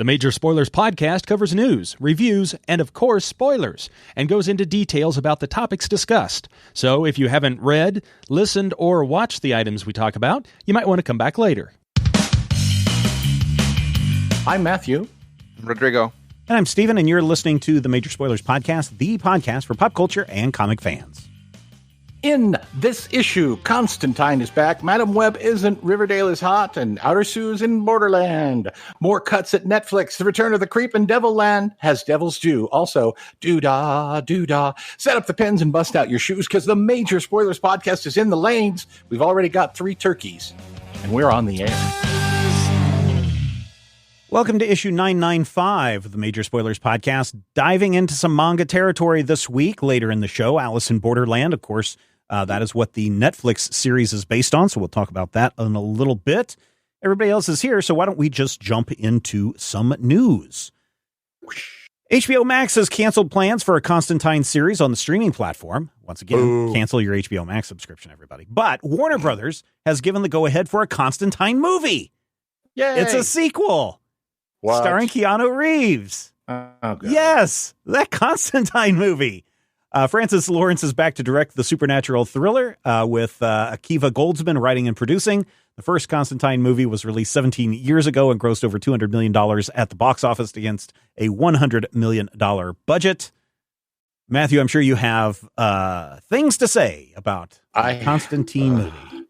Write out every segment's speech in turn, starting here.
The Major Spoilers podcast covers news, reviews, and of course, spoilers, and goes into details about the topics discussed. So if you haven't read, listened, or watched the items we talk about, you might want to come back later. I'm Matthew. Rodrigo. And I'm Steven, and you're listening to the Major Spoilers podcast, the podcast for pop culture and comic fans. In this issue, Constantine is back, Madam Web isn't, Riverdale is hot, and Outer Sue's in Borderland. More cuts at Netflix. The Return of the Creep in Devilland has Devil's Due. Also, doo-dah, doo-dah. Set up the pens and bust out your shoes, because the Major Spoilers podcast is in the lanes. We've already got 3 turkeys, and we're on the air. Welcome to issue 995 of the Major Spoilers podcast. Diving into some manga territory this week. Later in the show, Alice in Borderland, of course. That is what the Netflix series is based on, so we'll talk about that in a little bit. Everybody else is here, so why don't we just jump into some news? HBO Max has canceled plans for a Constantine series on the streaming platform. Once again, cancel your HBO Max subscription, everybody. But Warner Brothers has given the go-ahead for a Constantine movie. Yay! It's a sequel. What? Starring Keanu Reeves. Yes, that Constantine movie. Francis Lawrence is back to direct the supernatural thriller with Akiva Goldsman writing and producing. The first Constantine movie was released 17 years ago and grossed over $200 million at the box office against a $100 million budget. Matthew, I'm sure you have things to say about the Constantine movie.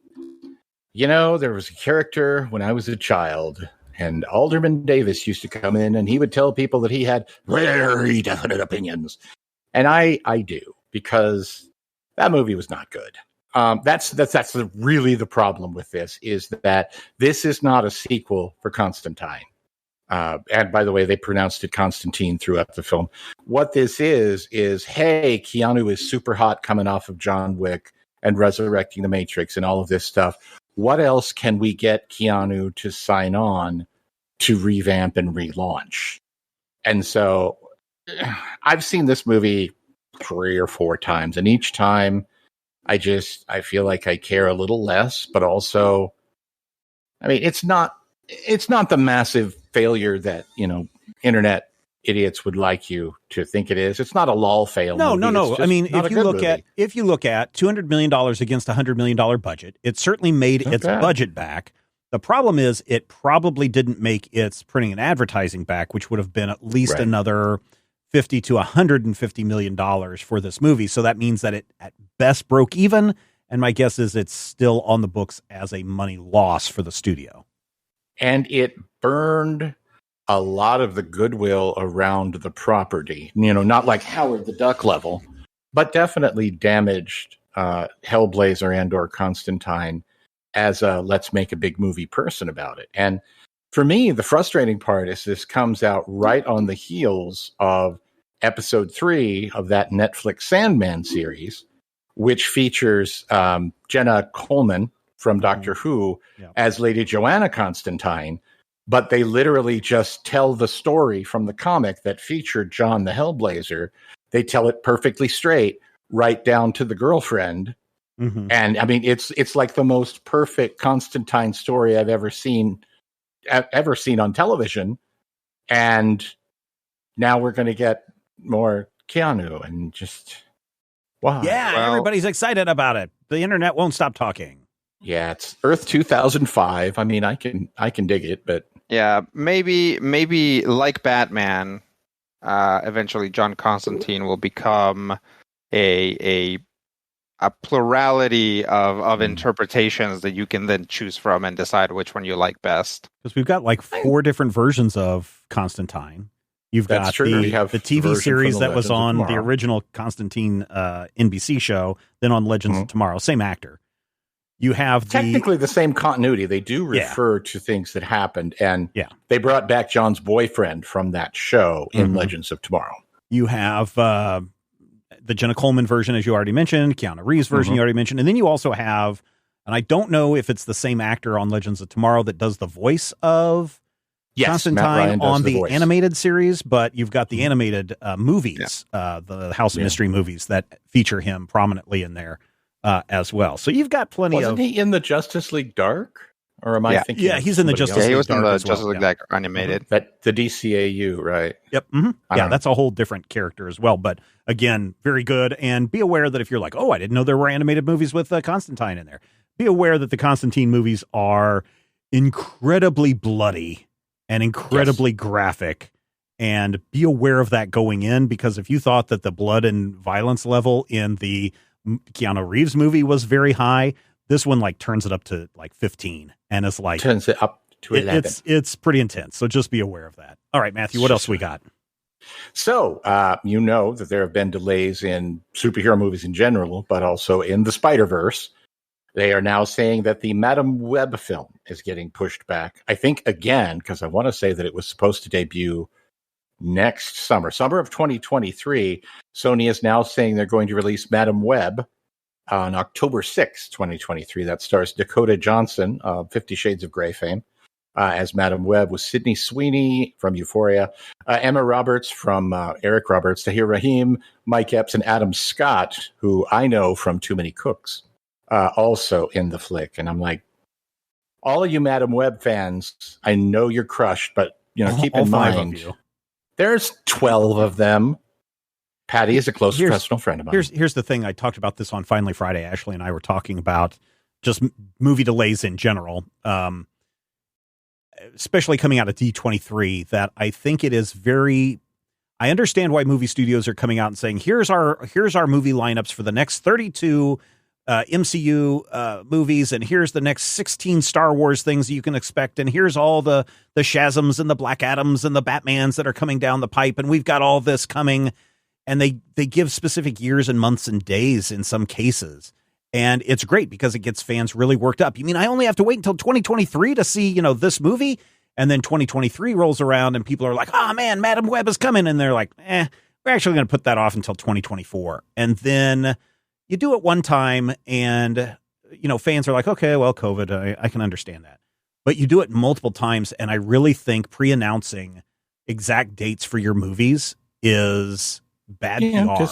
You know, there was a character when I was a child, and Alderman Davis used to come in, and he would tell people that he had very definite opinions. And I do, because that movie was not good. That's really the problem with this, is that this is not a sequel for Constantine. And by the way, they pronounced it Constantine throughout the film. What this is, hey, Keanu is super hot coming off of John Wick and resurrecting the Matrix and all of this stuff. What else can we get Keanu to sign on to revamp and relaunch? And so I've seen this movie 3 or 4 times, and each time I feel like I care a little less, but also, I mean, it's not the massive failure that, internet idiots would like you to think it is. It's not a lol fail. No. I mean, if you look at $200 million against a $100 million budget, it certainly made its budget back. The problem is it probably didn't make its printing and advertising back, which would have been at least another $50 to $150 million for this movie. So that means that it at best broke even. And my guess is it's still on the books as a money loss for the studio. And it burned a lot of the goodwill around the property, not like Howard the Duck level, but definitely damaged Hellblazer and or Constantine as a let's make a big movie person about it. And for me, the frustrating part is this comes out right on the heels of episode 3 of that Netflix Sandman series, which features Jenna Coleman from Doctor Who as Lady Joanna Constantine. But they literally just tell the story from the comic that featured John the Hellblazer. They tell it perfectly straight, right down to the girlfriend. Mm-hmm. And I mean, it's like the most perfect Constantine story I've ever seen on television. And now we're going to get more Keanu, and just wow. Yeah, everybody's excited about it. The internet won't stop talking. Yeah, it's Earth 2005. I mean, I can dig it, but yeah, maybe like Batman, eventually John Constantine will become a plurality of interpretations that you can then choose from and decide which one you like best. Because we've got like 4 different versions of Constantine. You've got the TV series that was on the original Constantine NBC show, then on Legends of Tomorrow. Same actor. You have technically the same continuity. They do refer to things that happened, and they brought back John's boyfriend from that show in Legends of Tomorrow. You have the Jenna Coleman version, as you already mentioned, Keanu Reeves version you already mentioned, and then you also have, and I don't know if it's the same actor on Legends of Tomorrow that does the voice of Constantine on the animated series, but you've got the animated movies, the House of Mystery movies that feature him prominently in there as well. So you've got plenty Wasn't he in the Justice League Dark? Or am I Yeah. thinking? Yeah, of he's in the somebody Justice else? Yeah, he League was in Dark the as well, Justice League yeah. Dark animated. That the DCAU, right? Yep. I Yeah, don't know. that's a whole different character as well. But again, very good. And be aware that if you're like, oh, I didn't know there were animated movies with Constantine in there. Be aware that the Constantine movies are incredibly bloody and incredibly graphic. And be aware of that going in, because if you thought that the blood and violence level in the Keanu Reeves movie was very high, this one like turns it up to like 15 and it's like Turns it up to 11. It's pretty intense. So just be aware of that. All right, Matthew, what else we got? So, you know that there have been delays in superhero movies in general, but also in the Spider-Verse. They are now saying that the Madam Web film is getting pushed back. I think, again, because I want to say that it was supposed to debut next summer of 2023. Sony is now saying they're going to release Madam Web on October 6th, 2023. That stars Dakota Johnson of 50 Shades of Grey fame as Madam Web, with Sydney Sweeney from Euphoria, Emma Roberts from Eric Roberts, Tahir Rahim, Mike Epps, and Adam Scott, who I know from Too Many Cooks, also in the flick. And I'm like, all of you Madam Web fans, I know you're crushed, but keep in mind, there's 12 of them. Patty is a close professional friend of mine. Here's the thing. I talked about this on Finally Friday. Ashley and I were talking about just movie delays in general, especially coming out of D23, that I think it is very... I understand why movie studios are coming out and saying, here's our movie lineups for the next 32 MCU movies, and here's the next 16 Star Wars things you can expect, and here's all the Shazams and the Black Adams and the Batmans that are coming down the pipe, and we've got all this coming. And they give specific years and months and days in some cases. And it's great because it gets fans really worked up. You mean I only have to wait until 2023 to see, this movie? And then 2023 rolls around and people are like, oh man, Madam Web is coming. And they're like, we're actually going to put that off until 2024. And then you do it one time and, fans are like, okay, well, COVID, I can understand that. But you do it multiple times. And I really think pre-announcing exact dates for your movies is bad PR.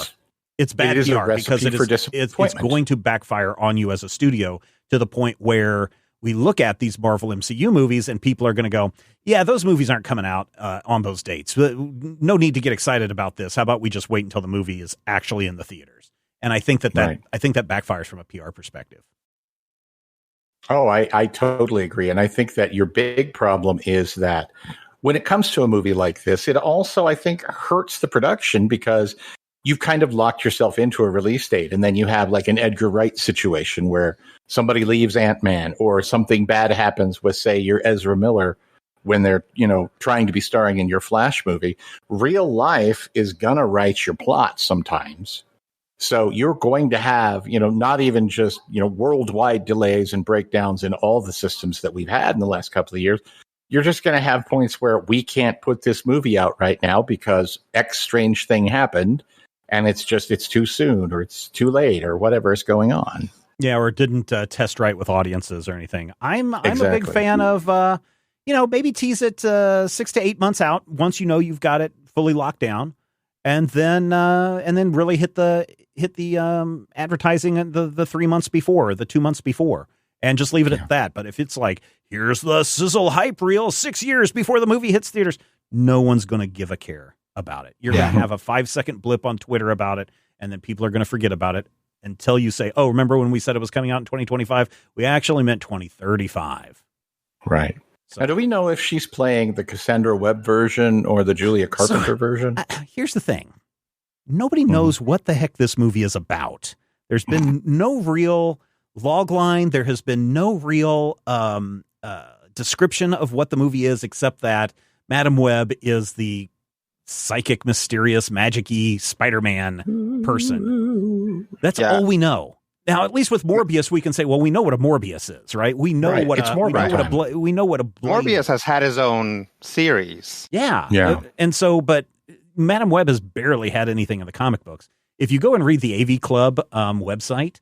It's bad PR because it's going to backfire on you as a studio, to the point where we look at these Marvel MCU movies and people are going to go, yeah, those movies aren't coming out on those dates. No need to get excited about this. How about we just wait until the movie is actually in the theaters? And I think that backfires from a PR perspective. Oh, I totally agree. And I think that your big problem is that when it comes to a movie like this, it also, I think, hurts the production, because you've kind of locked yourself into a release date. And then you have like an Edgar Wright situation where somebody leaves Ant-Man, or something bad happens with, say, your Ezra Miller when they're, trying to be starring in your Flash movie. Real life is going to write your plot sometimes. So you're going to have, not even just, worldwide delays and breakdowns in all the systems that we've had in the last couple of years. You're just going to have points where we can't put this movie out right now because X strange thing happened, and it's too soon, or it's too late, or whatever is going on. Yeah, or it didn't test right with audiences or anything. I'm a big fan of, maybe tease it 6 to 8 months out once you've got it fully locked down, and then really hit the advertising the 3 months before, the 2 months before. And just leave it at that. But if it's like, here's the sizzle hype reel 6 years before the movie hits theaters, no one's going to give a care about it. You're going to have a 5-second blip on Twitter about it, and then people are going to forget about it until you say, oh, remember when we said it was coming out in 2025? We actually meant 2035. Right. So, now, do we know if she's playing the Cassandra Webb version or the Julia Carpenter version? Here's the thing. Nobody knows what the heck this movie is about. There's been no real log line. There has been no real description of what the movie is, except that Madam Web is the psychic, mysterious, magic-y Spider-Man person. That's all we know. Now, at least with Morbius, we can say, well, we know what a Morbius is, right? We know what it's we know what a Morbius has had his own series. Yeah. And so, but Madam Web has barely had anything in the comic books. If you go and read the AV Club website,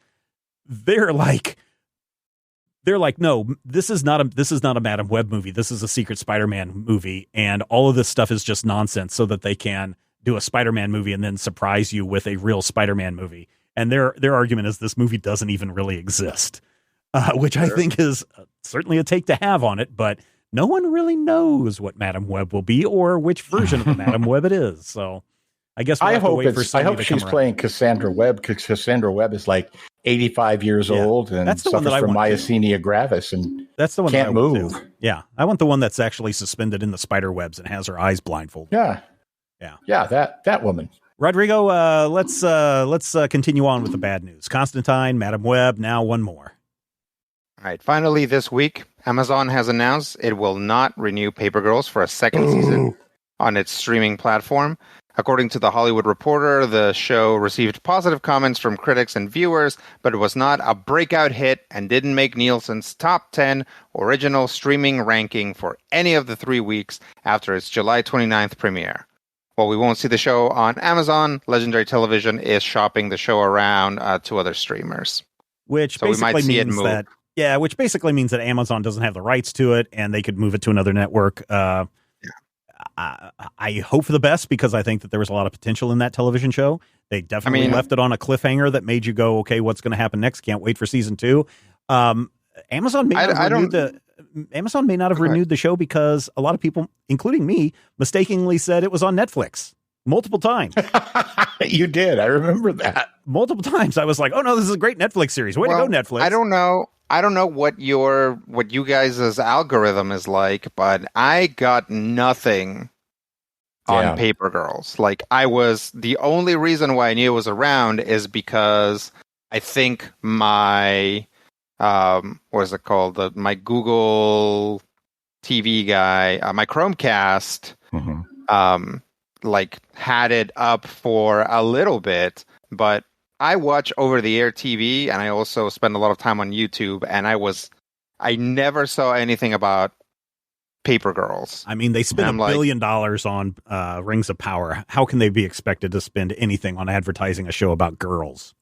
they're like, no, this is not a Madam Web movie. This is a Secret Spider-Man movie, and all of this stuff is just nonsense so that they can do a Spider-Man movie and then surprise you with a real Spider-Man movie. And their argument is this movie doesn't even really exist. which I think is certainly a take to have on it, but no one really knows what Madam Web will be or which version of the Madam Web it is. So I guess we'll have to wait for Sony I hope to she's come playing around. Cassandra Webb, because Cassandra Webb is like 85 years old and that's the one suffers that I from want myasthenia gravis and that's the one can't that I want move. too. Yeah, I want the one that's actually suspended in the spider webs and has her eyes blindfolded. Yeah, that woman. Rodrigo, let's continue on with the bad news. Constantine, Madam Web, now one more. All right. Finally, this week, Amazon has announced it will not renew Paper Girls for a second season on its streaming platform. According to The Hollywood Reporter, the show received positive comments from critics and viewers, but it was not a breakout hit and didn't make Nielsen's top 10 original streaming ranking for any of the 3 weeks after its July 29th premiere. While we won't see the show on Amazon, Legendary Television is shopping the show around to other streamers. Which So we might basically see it means move. which basically means that Amazon doesn't have the rights to it and they could move it to another network. I hope for the best, because I think that there was a lot of potential in that television show. They definitely left it on a cliffhanger that made you go, okay, what's going to happen next? Can't wait for season 2. Amazon may not have renewed the show because a lot of people, including me, mistakenly said it was on Netflix multiple times. You did. I remember that. Multiple times. I was like, oh no, this is a great Netflix series. Way to go, Netflix. I don't know what you guys' algorithm is like, but I got nothing on Paper Girls. Like, the only reason why I knew it was around is because I think my what is it called? My Google TV guy, my Chromecast, like had it up for a little bit, but I watch over-the-air TV, and I also spend a lot of time on YouTube, and I never saw anything about Paper Girls. I mean, they spent $1 billion on Rings of Power. How can they be expected to spend anything on advertising a show about girls?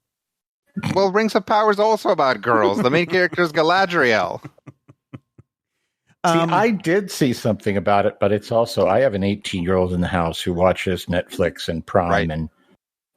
Well, Rings of Power is also about girls. The main character is Galadriel. I did see something about it, but it's also, I have an 18-year-old in the house who watches Netflix and Prime, and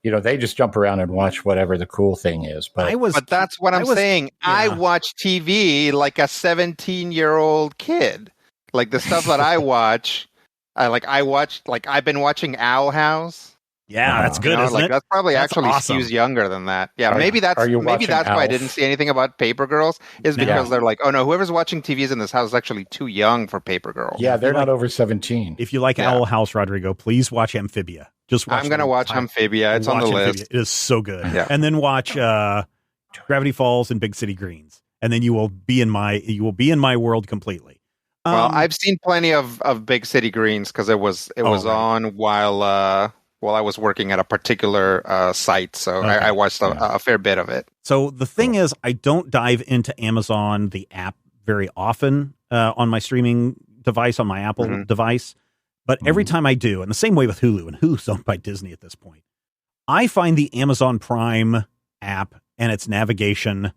they just jump around and watch whatever the cool thing is. But that's what I'm saying. Yeah. I watch TV like a 17-year-old kid. Like the stuff that I watch, I've been watching Owl House. Yeah, that's good, isn't it? That's probably actually awesome. Skews younger than that. Yeah, maybe that's why I didn't see anything about Paper Girls, is because they're like, oh no, whoever's watching TVs in this house is actually too young for Paper Girls. Yeah, they're not over 17. If you like Owl House, Rodrigo, please watch Amphibia. I'm going to watch Amphibia. It's on the list. It is so good. Yeah. And then watch Gravity Falls and Big City Greens, and then you will be in my world completely. Well, I've seen plenty of Big City Greens because it was on while I was working at a particular site, so I watched a fair bit of it. So the thing is, I don't dive into Amazon, the app, very often on my streaming device, on my Apple device. But every time I do, and the same way with Hulu, and Hulu's owned by Disney at this point, I find the Amazon Prime app and its navigation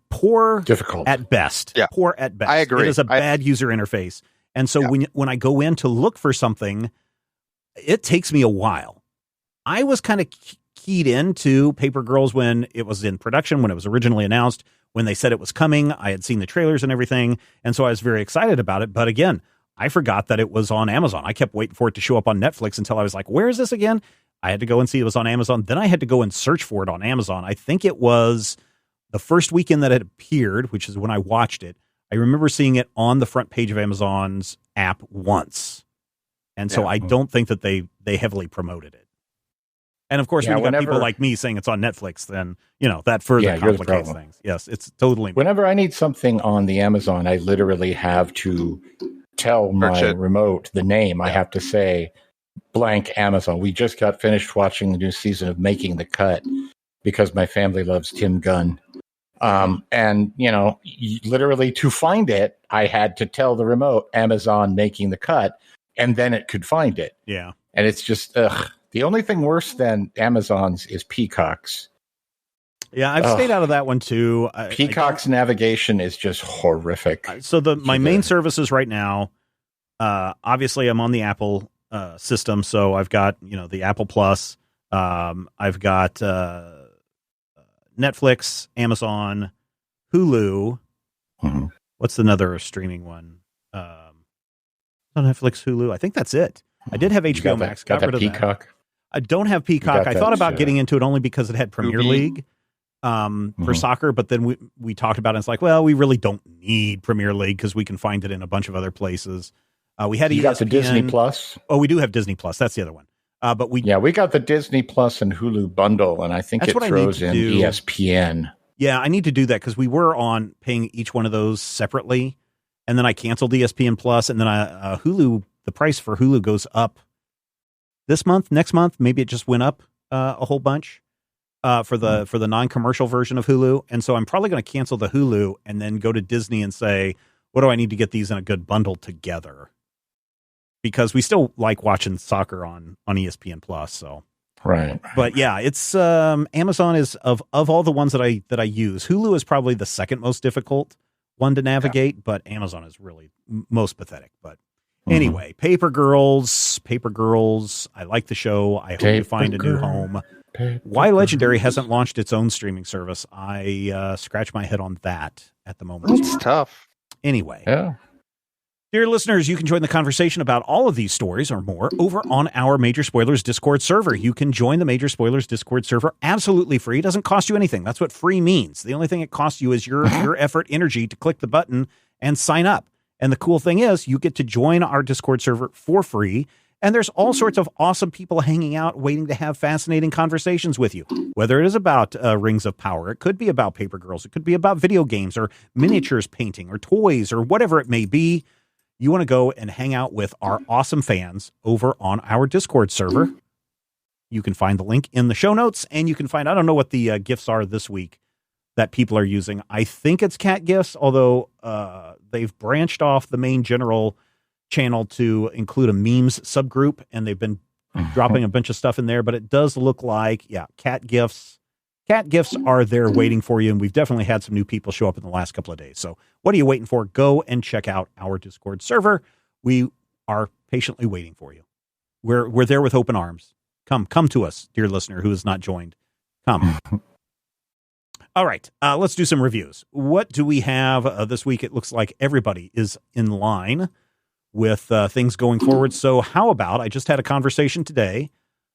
poor, difficult at best. Yeah. Poor at best. I agree. It is a bad user interface. And so when I go in to look for something, it takes me a while. I was kind of keyed into Paper Girls when it was in production, when it was originally announced, when they said it was coming. I had seen the trailers and everything, and so I was very excited about it. But again, I forgot that it was on Amazon. I kept waiting for it to show up on Netflix until I was like, where is this again? I had to go and see it was on Amazon. Then I had to go and search for it on Amazon. I think it was the first weekend that it appeared, which is when I watched it. I remember seeing it on the front page of Amazon's app once. And so I don't think that they heavily promoted it. And of course, when you got people like me saying it's on Netflix, then, that further complicates things. Yes, it's totally. Whenever I need something on the Amazon, I literally have to tell my remote the name. I have to say blank Amazon. We just got finished watching the new season of Making the Cut because my family loves Tim Gunn. And, literally to find it, I had to tell the remote Amazon Making the Cut, and then it could find it. Yeah. And it's just, the only thing worse than Amazon's is Peacock's. Yeah, I've stayed out of that one too. Peacock's navigation is just horrific. So my main services right now, obviously I'm on the Apple system. So I've got, the Apple Plus. I've got Netflix, Amazon, Hulu. Mm-hmm. What's another streaming one? On Netflix, Hulu. I think that's it. I did have HBO Max. Got rid of Peacock. that. I don't have Peacock. I thought about getting into it only because it had Premier League for soccer, but then we talked about it. And it's like, well, we really don't need Premier League because we can find it in a bunch of other places. We had you got the Disney Plus. Oh, we do have Disney Plus. That's the other one. But we got the Disney Plus and Hulu bundle, and I think it throws in ESPN. Yeah, I need to do that because we were on paying each one of those separately, and then I canceled ESPN Plus, and then Hulu. The price for Hulu goes up this month, next month. Maybe it just went up a whole bunch for the non-commercial version of Hulu, and so I'm probably going to cancel the Hulu and then go to Disney and say, what do I need to get these in a good bundle together? Because we still like watching soccer on ESPN Plus. So right. But yeah, it's Amazon is of all the ones that I use, Hulu is probably the second most difficult one to navigate, but Amazon is really most pathetic. But anyway, Paper Girls. I like the show. I hope you find a new home. Why Legendary hasn't launched its own streaming service? I scratch my head on that at the moment. It's tough. Anyway. Yeah. Dear listeners, you can join the conversation about all of these stories or more over on our Major Spoilers Discord server. You can join the Major Spoilers Discord server absolutely free. It doesn't cost you anything. That's what free means. The only thing it costs you is your effort, energy to click the button and sign up. And the cool thing is you get to join our Discord server for free. And there's all sorts of awesome people hanging out, waiting to have fascinating conversations with you. Whether it is about Rings of Power, it could be about Paper Girls, it could be about video games or miniatures painting or toys or whatever it may be. You want to go and hang out with our awesome fans over on our Discord server. You can find the link in the show notes, and you can find, I don't know what the gifts are this week that people are using. I think it's cat gifts, although they've branched off the main general channel to include a memes subgroup, and they've been dropping a bunch of stuff in there, but it does look like, cat gifts. Cat gifts are there waiting for you, and we've definitely had some new people show up in the last couple of days. So what are you waiting for? Go and check out our Discord server. We are patiently waiting for you. We're there with open arms. Come to us, dear listener who has not joined. Come. All right, let's do some reviews. What do we have this week? It looks like everybody is in line with things going forward. So how about, I just had a conversation today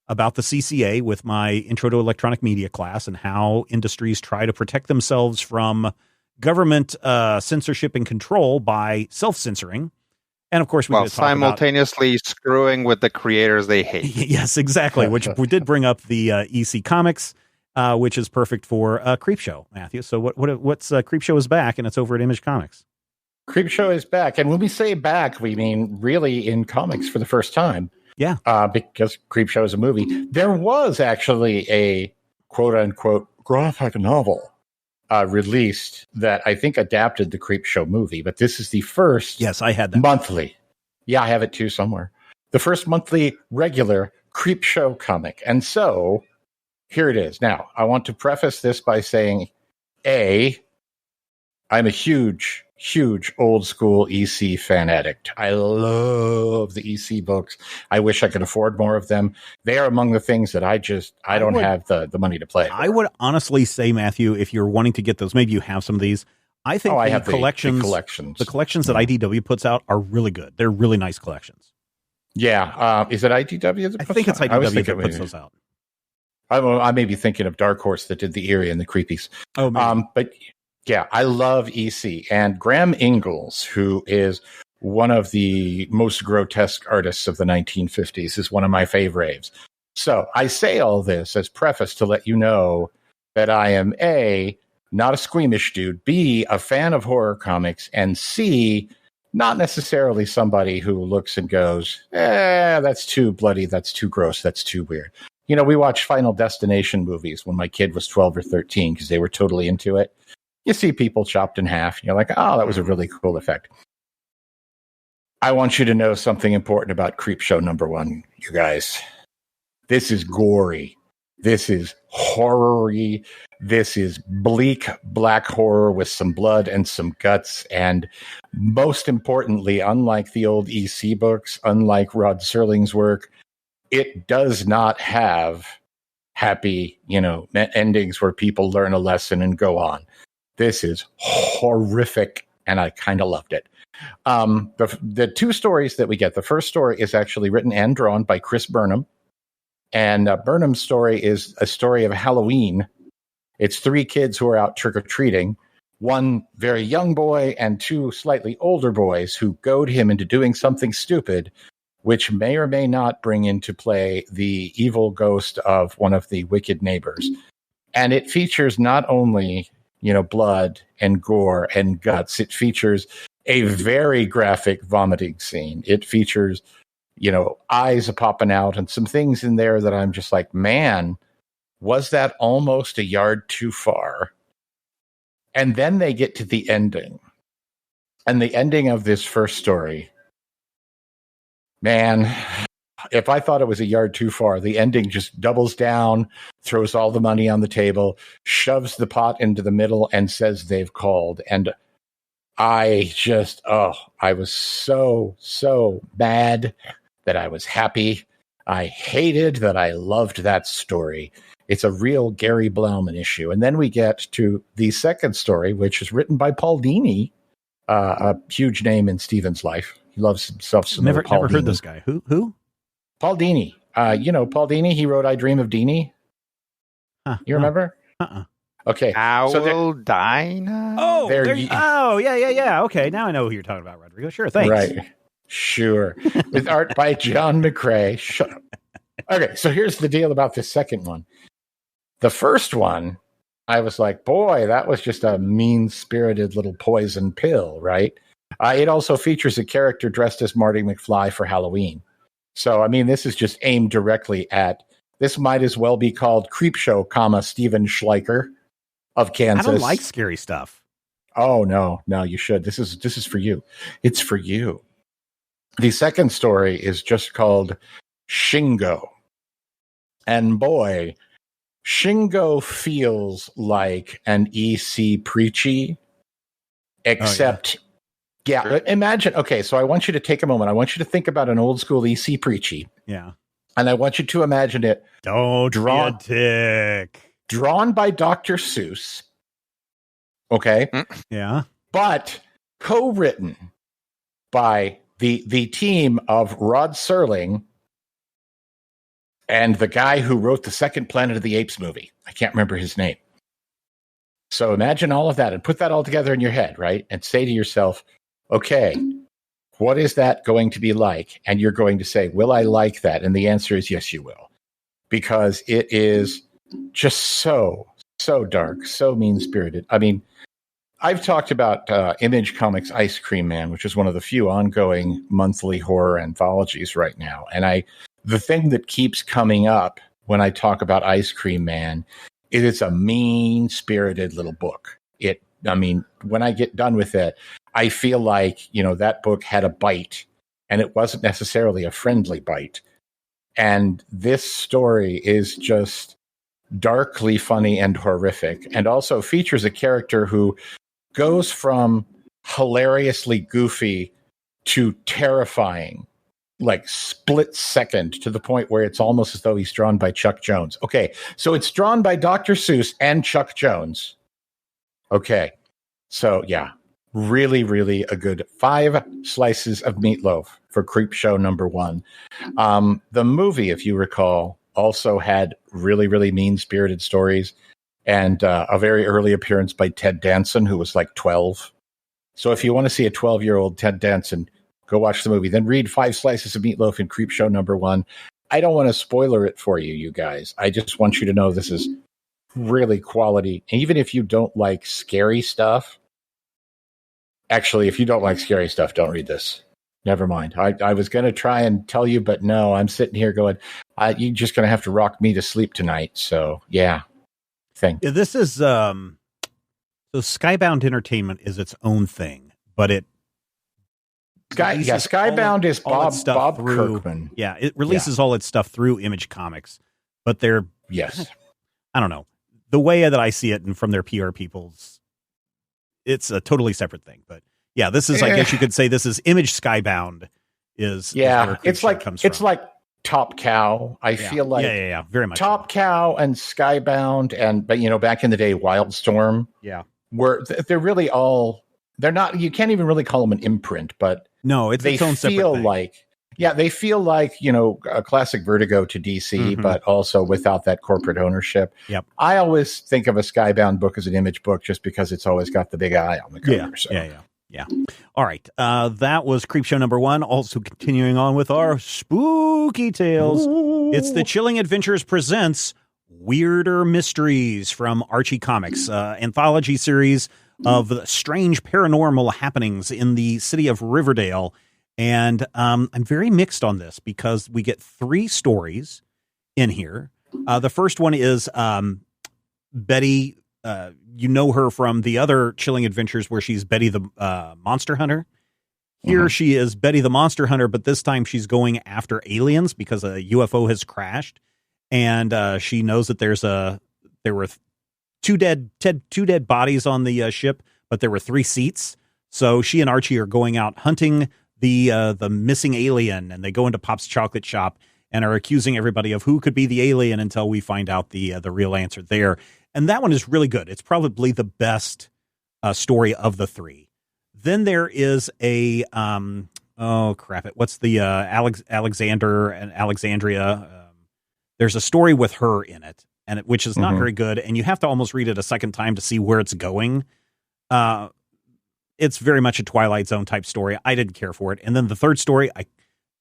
about the CCA with my Intro to Electronic Media class and how industries try to protect themselves from government censorship and control by self-censoring. And of course, while simultaneously screwing with the creators they hate. Yes, exactly. Which we did bring up the EC Comics, which is perfect for Creepshow, Matthew. So what's Creepshow is back, and it's over at Image Comics. Creepshow is back, and when we say back, we mean really in comics for the first time. Yeah, because Creepshow is a movie. There was actually a quote-unquote graphic novel released that I think adapted the Creepshow movie, but this is the first. Yes, I had that monthly. Yeah, I have it too somewhere. The first monthly regular Creepshow comic, and so here it is. Now, I want to preface this by saying, I'm a huge old school EC fan addict. I love the EC books. I wish I could afford more of them. They are among the things that I don't have the money to play. I would honestly say, Matthew, if you're wanting to get those, maybe you have some of these. I think I have collections. The collections that IDW puts out are really good. They're really nice collections. Yeah. Is it IDW? I think it's IDW that puts those out. I may be thinking of Dark Horse that did the Eerie and the Creepies. Oh, maybe. But yeah, I love EC. And Graham Ingalls, who is one of the most grotesque artists of the 1950s, is one of my favorites. So I say all this as preface to let you know that I am A, not a squeamish dude, B, a fan of horror comics, and C, not necessarily somebody who looks and goes, that's too bloody, that's too gross, that's too weird. You know, we watched Final Destination movies when my kid was 12 or 13 because they were totally into it. You see people chopped in half. And you're like, oh, that was a really cool effect. I want you to know something important about Creepshow #1, you guys. This is gory. This is horror-y. This is bleak black horror with some blood and some guts. And most importantly, unlike the old EC books, unlike Rod Serling's work, it does not have happy, endings where people learn a lesson and go on. This is horrific, and I kind of loved it. The two stories that we get, the first story is actually written and drawn by Chris Burnham. And Burnham's story is a story of Halloween. It's 3 kids who are out trick-or-treating, one very young boy and 2 slightly older boys who goad him into doing something stupid, which may or may not bring into play the evil ghost of one of the wicked neighbors. And it features not only, blood and gore and guts, it features a very graphic vomiting scene. It features eyes are popping out and some things in there that I'm just like, man, was that almost a yard too far? And then they get to the ending. And the ending of this first story, man, if I thought it was a yard too far, the ending just doubles down, throws all the money on the table, shoves the pot into the middle, and says they've called. And I was so mad that I was happy. I hated that I loved that story. It's a real Gary Blauman issue. And then we get to the second story, which is written by Paul Dini, a huge name in Stephen's life. He loves himself some Never Paul heard Dini. this guy. Who? Paul Dini. Paul Dini, he wrote I Dream of Dini. You remember? Okay. Owl Dinah? Oh, yeah. Okay, now I know who you're talking about, Rodrigo. Sure, thanks. Right. Sure. With art by John McCrae. Shut up. Okay, so here's the deal about this second one. The first one, I was like, boy, that was just a mean-spirited little poison pill, right? It also features a character dressed as Marty McFly for Halloween. So, this is just aimed directly at, this might as well be called Creepshow, Steven Schleicher of Kansas. I don't like scary stuff. Oh, no, you should. This is for you. It's for you. The second story is just called Shingo. And boy, Shingo feels like an EC Preachy, except, imagine, okay, so I want you to take a moment. I want you to think about an old school EC Preachy. Yeah. And I want you to imagine it. Don't draw tick. Drawn by Dr. Seuss. Okay? Yeah. But co-written by the team of Rod Serling and the guy who wrote the second Planet of the Apes movie. I can't remember his name. So imagine all of that and put that all together in your head, right? And say to yourself, okay, what is that going to be like? And you're going to say, will I like that? And the answer is yes, you will. Because it is just so dark, so mean-spirited. I've talked about Image Comics' Ice Cream Man, which is one of the few ongoing monthly horror anthologies right now. And the thing that keeps coming up when I talk about Ice Cream Man is it's a mean-spirited little book. When I get done with it, I feel like, that book had a bite, and it wasn't necessarily a friendly bite. And this story is just darkly funny and horrific, and also features a character who goes from hilariously goofy to terrifying, like split second, to the point where it's almost as though he's drawn by Chuck Jones. Okay, so it's drawn by Dr. Seuss and Chuck Jones. Okay, so yeah, really, really a good 5 slices of meatloaf for Creepshow number 1. The movie, if you recall, also had really, really mean-spirited stories. And a very early appearance by Ted Danson, who was like 12. So if you want to see a 12-year-old Ted Danson, go watch the movie. Then read 5 Slices of Meatloaf in Creepshow number 1. I don't want to spoiler it for you guys. I just want you to know this is really quality. And even if you don't like scary stuff, actually, if you don't like scary stuff, don't read this. Never mind. I was going to try and tell you, but no, I'm sitting here going, you're just going to have to rock me to sleep tonight. So, yeah. Thing. Yeah, this is so Skybound Entertainment is its own thing, but it Skybound is Bob Kirkman. Yeah, it releases all its stuff through Image Comics, but they're I don't know, the way that I see it, and from their PR people's, it's a totally separate thing. But yeah, this is I guess you could say this is Image Skybound is it's like Top Cow. I feel like very much Top Cow and Skybound, but back in the day, Wildstorm. Yeah, they're really all, they're not, you can't even really call them an imprint, but no, it's they its own separate feel thing. they feel like, a classic Vertigo to DC, but also without that corporate ownership. Yep. I always think of a Skybound book as an image book just because it's always got the big eye on the cover. Yeah. All right. That was Creepshow number 1. Also continuing on with our spooky tales. Ooh. It's the Chilling Adventures presents Weirder Mysteries from Archie Comics, anthology series of strange paranormal happenings in the city of Riverdale. And I'm very mixed on this because we get 3 stories in here. The first one is Betty. You know her from the other Chilling Adventures where she's Betty the Monster Hunter. Here she is Betty the Monster Hunter, but this time she's going after aliens because a UFO has crashed. And she knows that there were 2 dead bodies on the ship, but there were 3 seats. So she and Archie are going out hunting the missing alien, and they go into Pop's chocolate shop and are accusing everybody of who could be the alien until we find out the real answer there. And that one is really good. It's probably the best story of the 3. Then there is a what's the Alexander and Alexandria? There's a story with her in it, which is not very good, and you have to almost read it a second time to see where it's going. It's very much a Twilight Zone type story. I didn't care for it. And then the third story,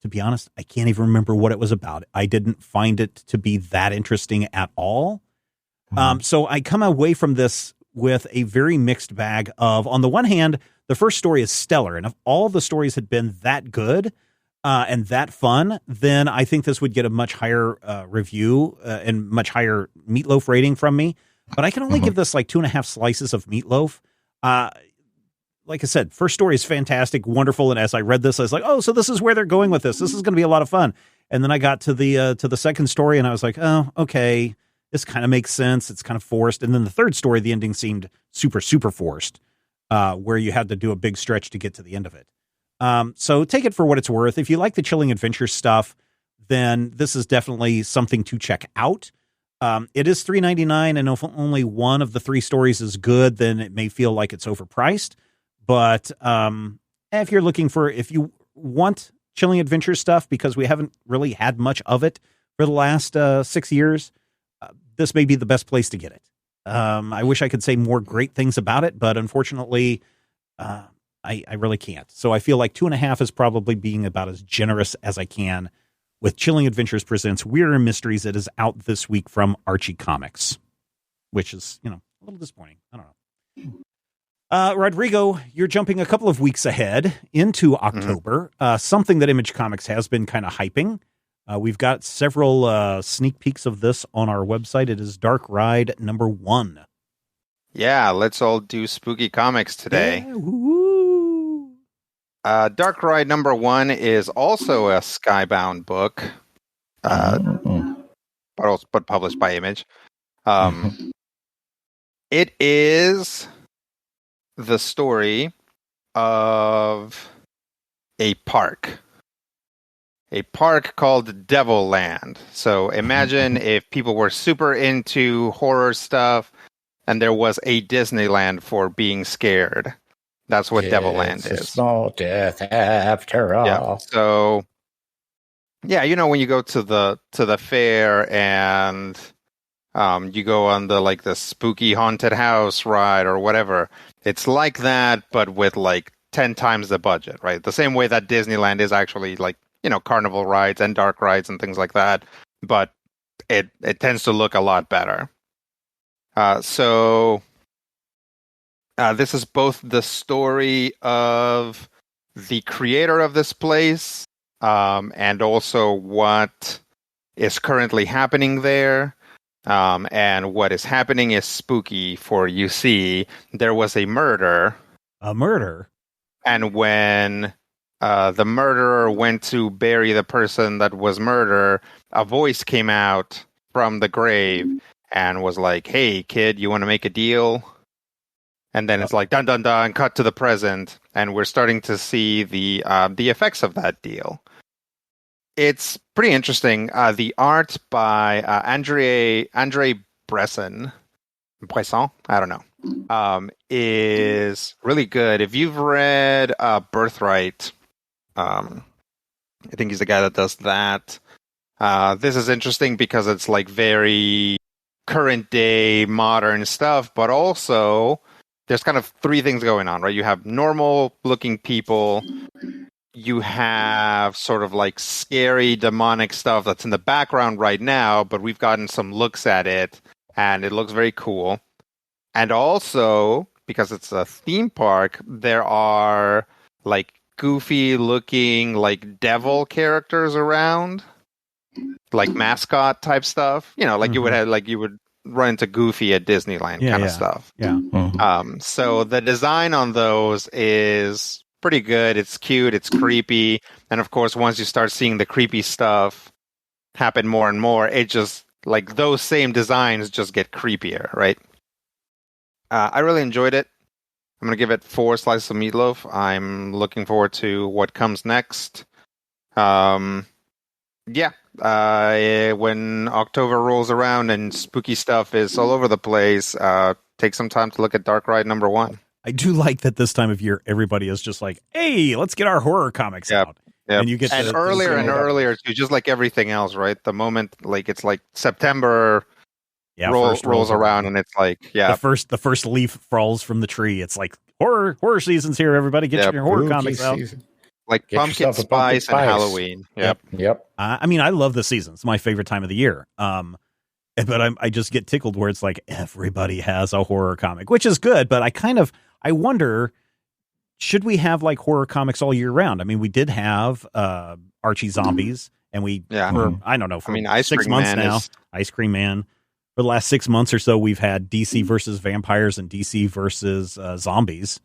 to be honest, I can't even remember what it was about. I didn't find it to be that interesting at all. So I come away from this with a very mixed bag of, on the one hand, the first story is stellar. And if all the stories had been that good and that fun, then I think this would get a much higher review and much higher Meatloaf rating from me. But I can only give this like 2.5 slices of Meatloaf. Like I said, first story is fantastic, wonderful. And as I read this, I was like, oh, so this is where they're going with this. This is going to be a lot of fun. And then I got to the second story and I was like, oh, okay, this kind of makes sense. It's kind of forced. And then the third story, the ending seemed super, super forced, where you had to do a big stretch to get to the end of it. So take it for what it's worth. If you like the Chilling Adventure stuff, then this is definitely something to check out. It is $3.99, and if only one of the 3 stories is good, then it may feel like it's overpriced. But if you want Chilling Adventure stuff, because we haven't really had much of it for the last 6 years, this may be the best place to get it. I wish I could say more great things about it, but unfortunately, I really can't. So I feel like 2.5 is probably being about as generous as I can with Chilling Adventures presents Weirder Mysteries. It is out this week from Archie Comics, which is, a little disappointing. I don't know. Rodrigo, you're jumping a couple of weeks ahead into October, something that Image Comics has been kind of hyping. We've got several sneak peeks of this on our website. It is Dark Ride number 1. Yeah, let's all do spooky comics today. Yeah, woo-hoo. Dark Ride number 1 is also a Skybound book, but published by Image. It is the story of a park called Devilland. So imagine if people were super into horror stuff and there was a Disneyland for being scared. That's what Devilland is. A small death after all. Yeah. So, when you go to the fair and you go on the spooky haunted house ride or whatever, it's like that, but with 10 times the budget, right? The same way that Disneyland is actually carnival rides and dark rides and things like that, but it tends to look a lot better. So this is both the story of the creator of this place and also what is currently happening there. And what is happening is spooky, for you see, there was a murder. A murder? And when the murderer went to bury the person that was murdered, a voice came out from the grave and was like, hey, kid, you want to make a deal? And then it's like, dun, dun, dun, cut to the present. And we're starting to see the effects of that deal. It's pretty interesting. The art by Andre Bresson Poisson, I don't know, is really good. If you've read Birthright, I think he's the guy that does that. This is interesting because it's like very current day modern stuff, but also there's kind of three things going on, right? You have normal looking people, you have sort of like scary demonic stuff that's in the background right now, but we've gotten some looks at it and it looks very cool. And also, because it's a theme park, there are like goofy looking like devil characters around, like mascot type stuff, like you would have, like you would run into Goofy at Disneyland kind of stuff. Yeah. So the design on those is pretty good. It's cute. It's creepy. And of course, once you start seeing the creepy stuff happen more and more, it just like those same designs just get creepier, right? I really enjoyed it. I'm going to give it 4 slices of meatloaf. I'm looking forward to what comes next. When October rolls around and spooky stuff is all over the place, take some time to look at Dark Ride number 1. I do like that this time of year, everybody is just like, hey, let's get our horror comics out. Yep. And you get earlier and earlier too, just like everything else, right? The moment, like it's like September rolls around and it's like, the first leaf falls from the tree. It's like horror season's here. Everybody get your horror comics out. Like get pumpkin spice and Halloween. Yep. I mean, I love the season. It's my favorite time of the year. But I just get tickled where it's like everybody has a horror comic, which is good. But I wonder, should we have like horror comics all year round? I mean, we did have Archie Zombies, and I don't know, for 6 months now, Ice Cream Man. For the last 6 months or so, we've had DC versus vampires and DC versus zombies.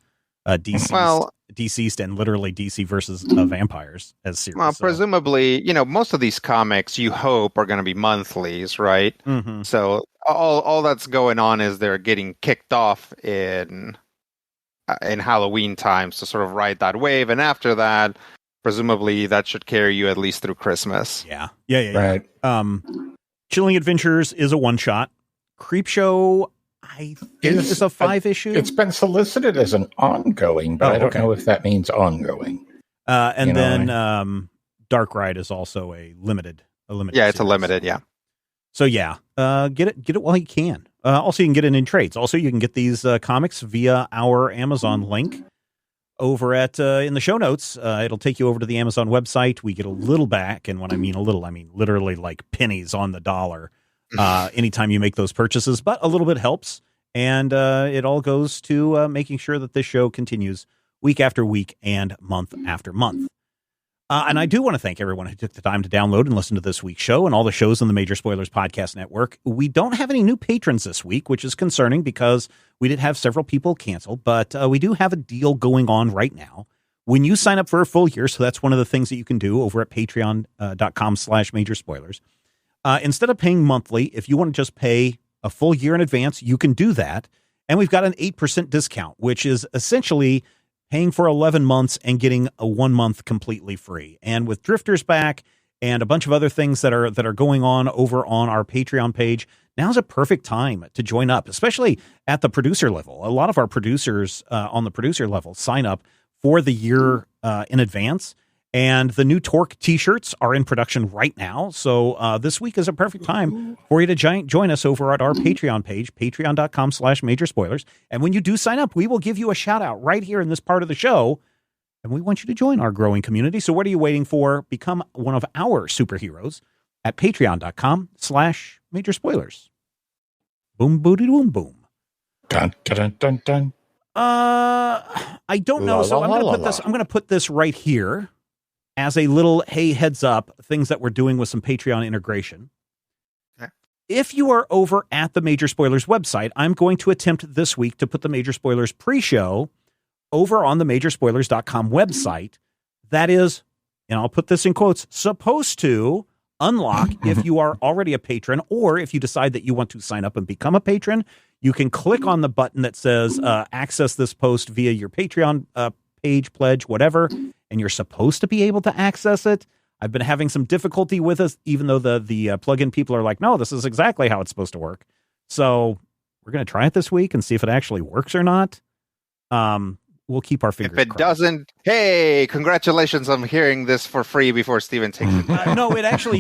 Deceased and literally DC versus vampires as series. Well, presumably, most of these comics you hope are going to be monthlies, right? Mm-hmm. So all that's going on is they're getting kicked off in Halloween times to sort of ride that wave, and after that, presumably that should carry you at least through Christmas. Yeah. Right. Chilling Adventures is a one shot. Creepshow, I think, is a 5 issue. It's been solicited as an ongoing, but I don't know if that means ongoing. Then Dark Ride is also a limited. Yeah, it's series. a limited. Yeah. So get it while you can. Also, you can get it in trades. Also, you can get these comics via our Amazon link over at in the show notes. It'll take you over to the Amazon website. We get a little back, and when I mean a little, I mean literally like pennies on the dollar. Anytime you make those purchases, but a little bit helps, and it all goes to making sure that this show continues week after week and month after month. And I do want to thank everyone who took the time to download and listen to this week's show and all the shows on the Major Spoilers Podcast Network. We don't have any new patrons this week, which is concerning because we did have several people cancel, but we do have a deal going on right now. When you sign up for a full year, so that's one of the things that you can do over at patreon.com/Major Spoilers. Instead of paying monthly, if you want to just pay a full year in advance, you can do that. And we've got an 8% discount, which is essentially paying for 11 months and getting a 1 month completely free. And with Drifters back and a bunch of other things that are going on over on our Patreon page, now's a perfect time to join up, especially at the producer level. A lot of our producers on the producer level sign up for the year in advance. And the new Torque t-shirts are in production right now. So this week is a perfect time for you to join us over at our Patreon page, patreon.com/Major Spoilers. And when you do sign up, we will give you a shout out right here in this part of the show. And we want you to join our growing community. So what are you waiting for? Become one of our superheroes at patreon.com/Major Spoilers. Boom, booty, boom, boom. Dun, dun, dun, dun. I don't know. So I'm going to put this right here as a little, hey, heads up, things that we're doing with some Patreon integration. Okay. If you are over at the Major Spoilers website, I'm going to attempt this week to put the Major Spoilers pre-show over on the majorspoilers.com website. That is, and I'll put this in quotes, supposed to unlock if you are already a patron, or if you decide that you want to sign up and become a patron, you can click on the button that says access this post via your Patreon page, pledge, whatever, and you're supposed to be able to access it. I've been having some difficulty with this, even though the plugin people are like, no, this is exactly how it's supposed to work. So we're going to try it this week and see if it actually works or not. We'll keep our fingers If it crossed. doesn't, hey, congratulations on hearing this for free before Steven takes it. No, it actually,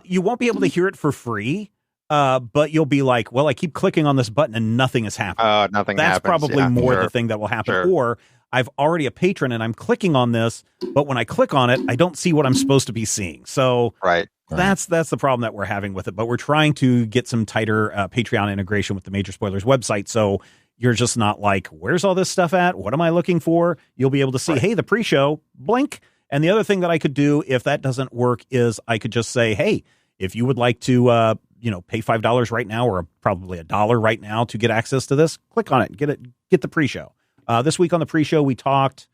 you won't be able to hear it for free. But you'll be like, well, I keep clicking on this button and nothing is happening. Nothing That's happens. probably more sure. the thing that will happen. Sure. Or I've already a patron and I'm clicking on this, but when I click on it, I don't see what I'm supposed to be seeing. So Right. that's the problem that we're having with it. But we're trying to get some tighter Patreon integration with the Major Spoilers website. So you're just not like, where's all this stuff at? What am I looking for? You'll be able to see, hey, the pre-show, blink. And the other thing that I could do if that doesn't work is I could just say, hey, if you would like to pay $5 right now or probably $1 right now to get access to this, click on it, get the pre-show. This week on the pre-show, we talked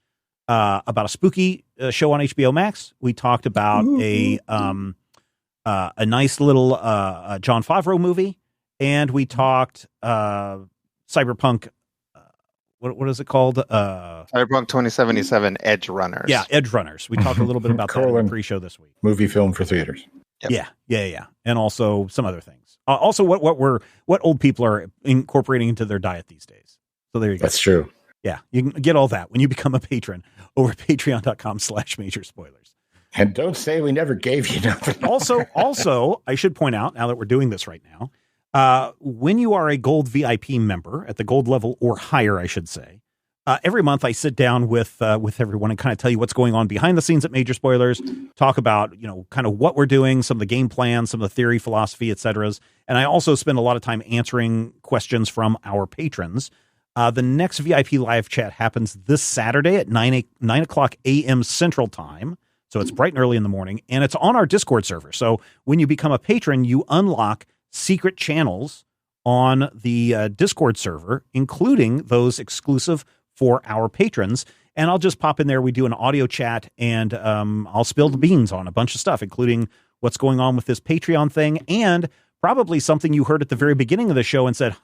about a spooky show on HBO Max. We talked about a nice little Jon Favreau movie, and we talked cyberpunk. What is it called? Cyberpunk 2077 Edge Runners. Yeah, Edge Runners. We talked a little bit about that in the pre-show this week. Movie film for theaters. Yep. Yeah, and also some other things. Also, what old people are incorporating into their diet these days. So there you go. That's true. Yeah, you can get all that when you become a patron over at patreon.com/major spoilers. And don't say we never gave you nothing. Also, I should point out now that we're doing this right now, when you are a gold VIP member at the gold level or higher, I should say, every month I sit down with everyone and kind of tell you what's going on behind the scenes at Major Spoilers, talk about, kind of what we're doing, some of the game plans, some of the theory, philosophy, et cetera. And I also spend a lot of time answering questions from our patrons. The next VIP live chat happens this Saturday at 9 o'clock a.m. Central Time. So it's bright and early in the morning, and it's on our Discord server. So when you become a patron, you unlock secret channels on the Discord server, including those exclusive for our patrons. And I'll just pop in there. We do an audio chat, and I'll spill the beans on a bunch of stuff, including what's going on with this Patreon thing, and probably something you heard at the very beginning of the show and said,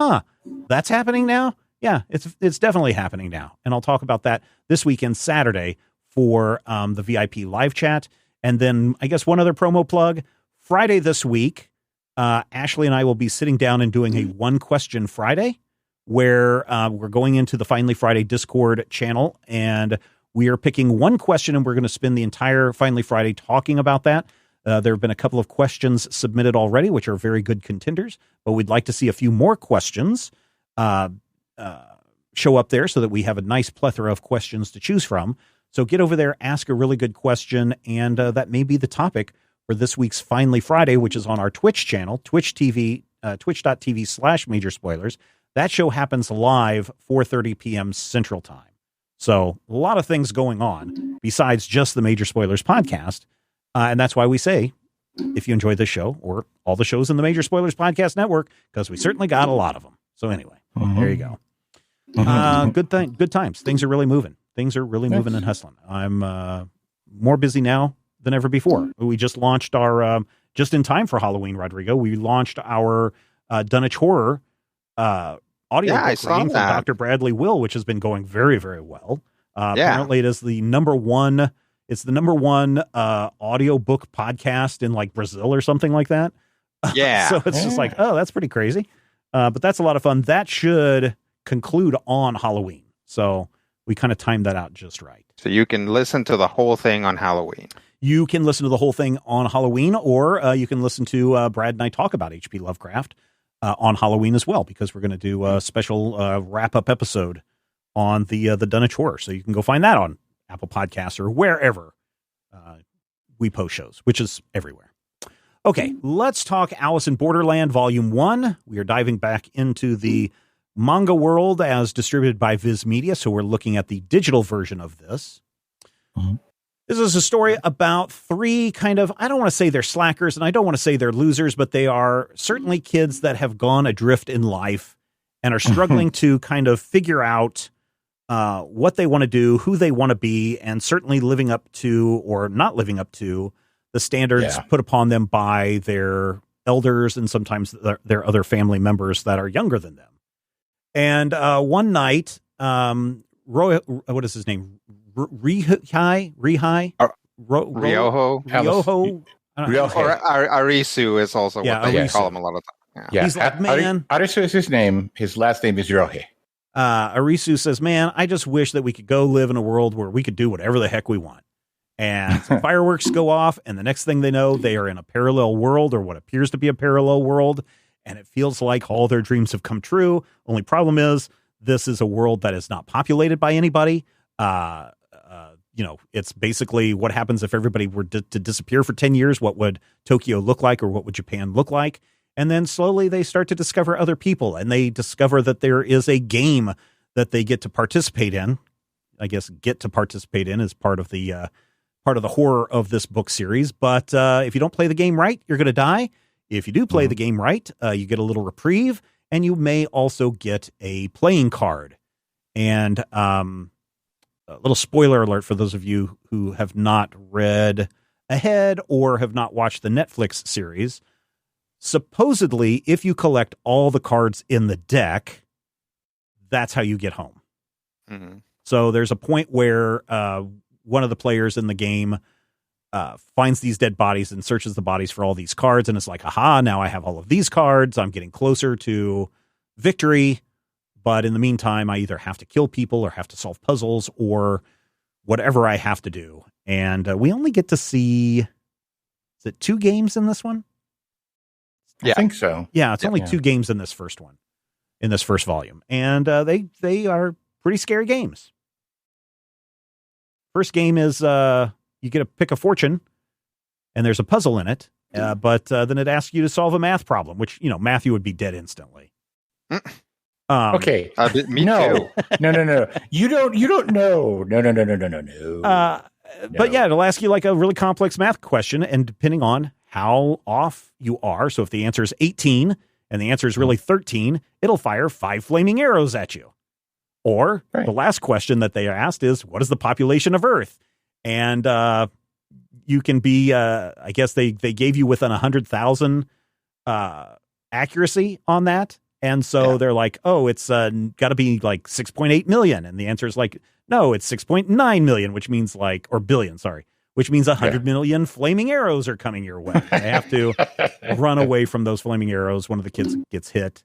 that's happening now? Yeah, it's definitely happening now. And I'll talk about that this weekend, Saturday, for the VIP live chat. And then I guess one other promo plug, Friday this week, Ashley and I will be sitting down and doing a One Question Friday, where we're going into the Finally Friday Discord channel, and we are picking one question, and we're going to spend the entire Finally Friday talking about that. There have been a couple of questions submitted already, which are very good contenders, but we'd like to see a few more questions show up there so that we have a nice plethora of questions to choose from. So get over there, ask a really good question, and that may be the topic for this week's Finally Friday, which is on our Twitch channel, twitch.tv/Major Spoilers. That show happens live 4:30 p.m. Central Time. So a lot of things going on besides just the Major Spoilers podcast. And that's why we say, if you enjoy this show or all the shows in the Major Spoilers Podcast Network, because we certainly got a lot of them. So anyway, there you go. Good times. Things are really moving. Things are really moving and hustling. I'm more busy now than ever before. We just launched our, just in time for Halloween, Rodrigo, we launched our Dunwich Horror audio book reading from Dr. Bradley Will, which has been going very, very well. Apparently it is the number one audio book podcast in like Brazil or something like that. Yeah. So it's just like, oh, that's pretty crazy. But that's a lot of fun. That should conclude on Halloween. So we kind of timed that out just right. So you can listen to the whole thing on Halloween. You can listen to the whole thing on Halloween, or you can listen to Brad and I talk about H.P. Lovecraft on Halloween as well, because we're going to do a special wrap-up episode on the Dunwich Horror. So you can go find that on Apple Podcasts or wherever we post shows, which is everywhere. Okay, let's talk Alice in Borderland Volume 1. We are diving back into the manga world as distributed by Viz Media, so we're looking at the digital version of this. Mm-hmm. This is a story about three kind of, I don't want to say they're slackers, and I don't want to say they're losers, but they are certainly kids that have gone adrift in life and are struggling to kind of figure out what they want to do, who they want to be, and certainly living up to or not living up to the standards put upon them by their elders and sometimes their other family members that are younger than them. And one night, Roy, what is his name? Ryoho? Ryoho. Ryoho. Or Arisu is also what we call him a lot of Yeah, He's like, man. Arisu is his name. His last name is Yohei. Arisu says, man, I just wish that we could go live in a world where we could do whatever the heck we want. And some fireworks go off, and the next thing they know, they are in a parallel world, or what appears to be a parallel world, and it feels like all their dreams have come true. Only problem is, this is a world that is not populated by anybody. It's basically what happens if everybody were to disappear for 10 years. What would Tokyo look like, or what would Japan look like? And then slowly they start to discover other people, and they discover that there is a game that they get to participate in. I guess get to participate in is part of the horror of this book series. But if you don't play the game right, you're going to die. If you do play the game right, you get a little reprieve, and you may also get a playing card. And a little spoiler alert for those of you who have not read ahead or have not watched the Netflix series. Supposedly, if you collect all the cards in the deck, that's how you get home. Mm-hmm. So there's a point where one of the players in the game finds these dead bodies and searches the bodies for all these cards, and it's like, aha, now I have all of these cards. I'm getting closer to victory. But in the meantime, I either have to kill people or have to solve puzzles or whatever I have to do. And we only get to see, is it 2 games in this one? Yeah. I think so. Yeah, it's only 2 games in this first one, in this first volume. And they are pretty scary games. First game is you get to pick a fortune, and there's a puzzle in it, but then it asks you to solve a math problem, which, Matthew would be dead instantly. Okay. Me no. too. No. You don't know. No. But yeah, it'll ask you like a really complex math question, and depending on how off you are, so if the answer is 18 and the answer is really 13, it'll fire 5 flaming arrows at you. Or the last question that they asked is, what is the population of Earth? And you can be, I guess they gave you within 100,000 accuracy on that. And so they're like, oh, it's got to be like 6.8 million. And the answer is like, no, it's 6.9 million, which means or billion, sorry, which means 100 million flaming arrows are coming your way. They have to run away from those flaming arrows. One of the kids gets hit.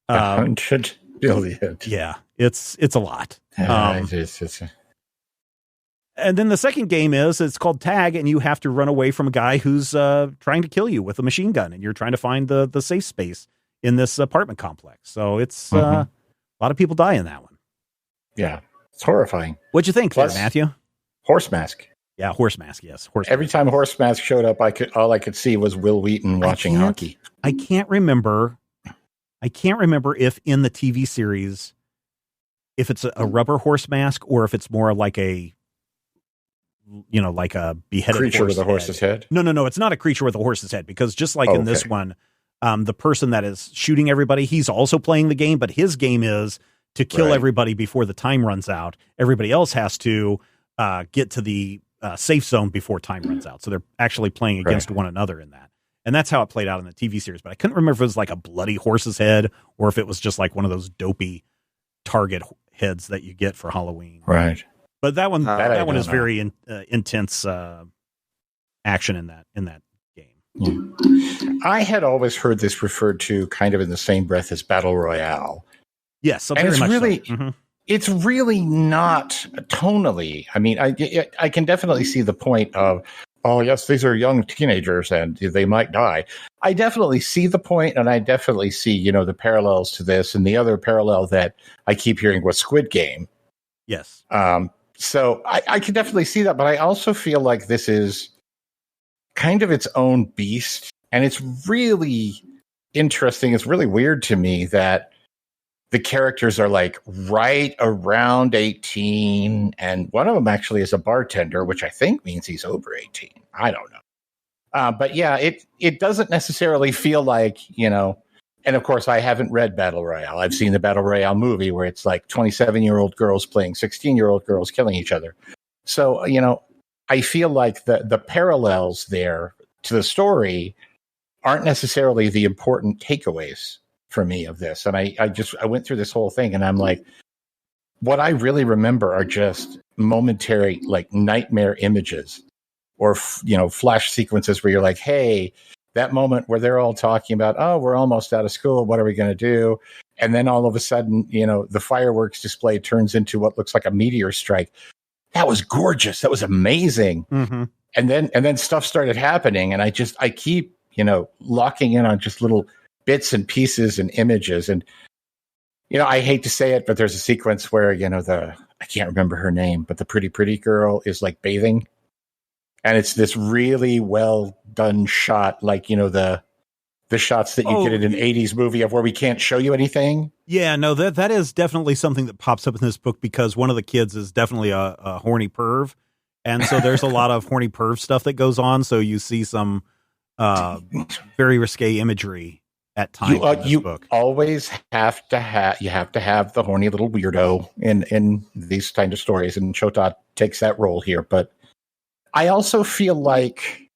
100 billion. Yeah, it's a lot. And then the second game it's called Tag, and you have to run away from a guy who's trying to kill you with a machine gun, and you're trying to find the safe space in this apartment complex. So it's a lot of people die in that one. Yeah, it's horrifying. What'd you think, Matthew? Horse Mask. Yeah, Horse Mask. Yes, Every time Horse Mask showed up, all I could see was Will Wheaton watching hockey. I can't remember if in the TV series, if it's a rubber horse mask or if it's more like a beheaded creature with a horse's head. No, it's not a creature with a horse's head, because just like in this one, the person that is shooting everybody, he's also playing the game, but his game is to kill everybody before the time runs out. Everybody else has to get to the safe zone before time runs out. So they're actually playing against one another in that. And that's how it played out in the TV series. But I couldn't remember if it was like a bloody horse's head or if it was just like one of those dopey target heads that you get for Halloween. Right. But that one is very intense action in that game. Yeah. I had always heard this referred to kind of in the same breath as Battle Royale. Yes, and it's really, it's really not tonally. I mean, I can definitely see the point of, oh yes, these are young teenagers and they might die. I definitely see the point, and I definitely see the parallels to this, and the other parallel that I keep hearing was Squid Game. Yes. So I can definitely see that, but I also feel like this is kind of its own beast, and it's really interesting. It's really weird to me that the characters are like right around 18, and one of them actually is a bartender, which I think means he's over 18. I don't know. But yeah, it doesn't necessarily feel like, and of course I haven't read Battle Royale. I've seen the Battle Royale movie where it's like 27-year-old girls playing 16-year-old girls killing each other. So, I feel like the parallels there to the story aren't necessarily the important takeaways for me of this. And I went through this whole thing, and I'm like, what I really remember are just momentary, like, nightmare images or, flash sequences where you're like, hey, that moment where they're all talking about, oh, we're almost out of school. What are we going to do? And then all of a sudden, the fireworks display turns into what looks like a meteor strike. That was gorgeous. That was amazing. Mm-hmm. And then stuff started happening. And I keep, locking in on just little bits and pieces and images. And, I hate to say it, but there's a sequence where, I can't remember her name, but the pretty girl is like bathing. And it's this really well done shot, like, the shots that you get in an 80s movie of where we can't show you anything. Yeah, no, that is definitely something that pops up in this book because one of the kids is definitely a horny perv. And so there's a lot of horny perv stuff that goes on. So you see some very risque imagery at times in this book. Always have to have the horny little weirdo in these kind of stories. And Chota takes that role here. But I also feel like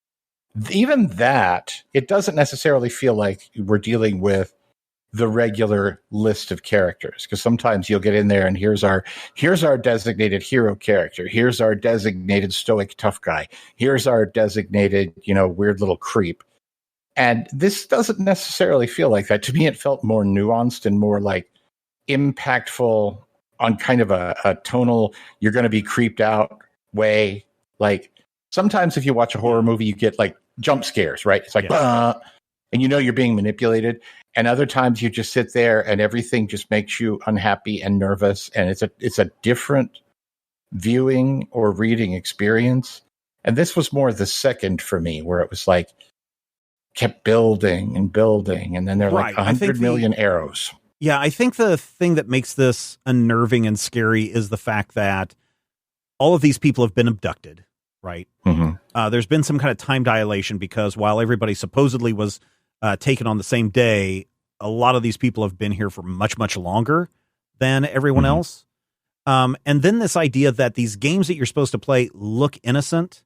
even that, it doesn't necessarily feel like we're dealing with the regular list of characters, because sometimes you'll get in there and here's our designated hero character, here's our designated stoic tough guy, here's our designated weird little creep, and this doesn't necessarily feel like that. To me, it felt more nuanced and more like impactful on kind of a tonal, you're going to be creeped out way. Like sometimes if you watch a horror movie, you get like jump scares, right? It's like, and you're being manipulated. And other times you just sit there and everything just makes you unhappy and nervous. And it's a different viewing or reading experience. And this was more the second for me, where it was like kept building and building. And then there are like 100 million arrows. Yeah, I think the thing that makes this unnerving and scary is the fact that all of these people have been abducted. Right. Mm-hmm. There's been some kind of time dilation because while everybody supposedly was taken on the same day, a lot of these people have been here for much, much longer than everyone else. And then this idea that these games that you're supposed to play look innocent,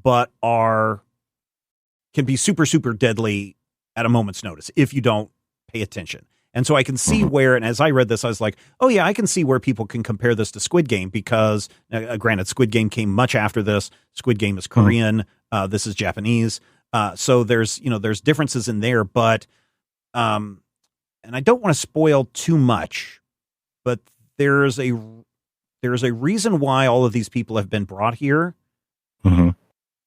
but can be super, super deadly at a moment's notice if you don't pay attention. And so I can see where, and as I read this, I was like, oh yeah, I can see where people can compare this to Squid Game because, granted, Squid Game came much after this. Squid Game is Korean. This is Japanese. So there's differences in there, but, and I don't want to spoil too much, but there's a reason why all of these people have been brought here. Mm-hmm.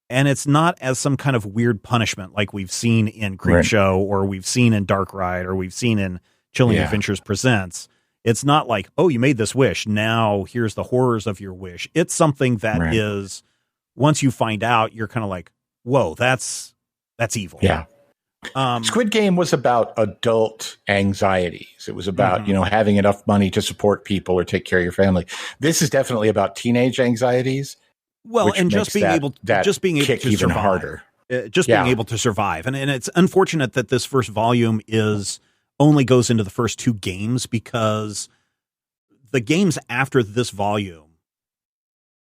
And it's not as some kind of weird punishment like we've seen in Creepshow or we've seen in Dark Ride or we've seen in Chilling Adventures Presents. It's not like, oh, you made this wish, now here's the horrors of your wish. It's something that is, once you find out, you're kind of like, whoa, that's evil. Yeah. Squid Game was about adult anxieties. It was about, having enough money to support people or take care of your family. This is definitely about teenage anxieties. Well, and just being able to kick even survive. harder. Being able to survive. And it's unfortunate that this first volume only goes into the first two games, because the games after this volume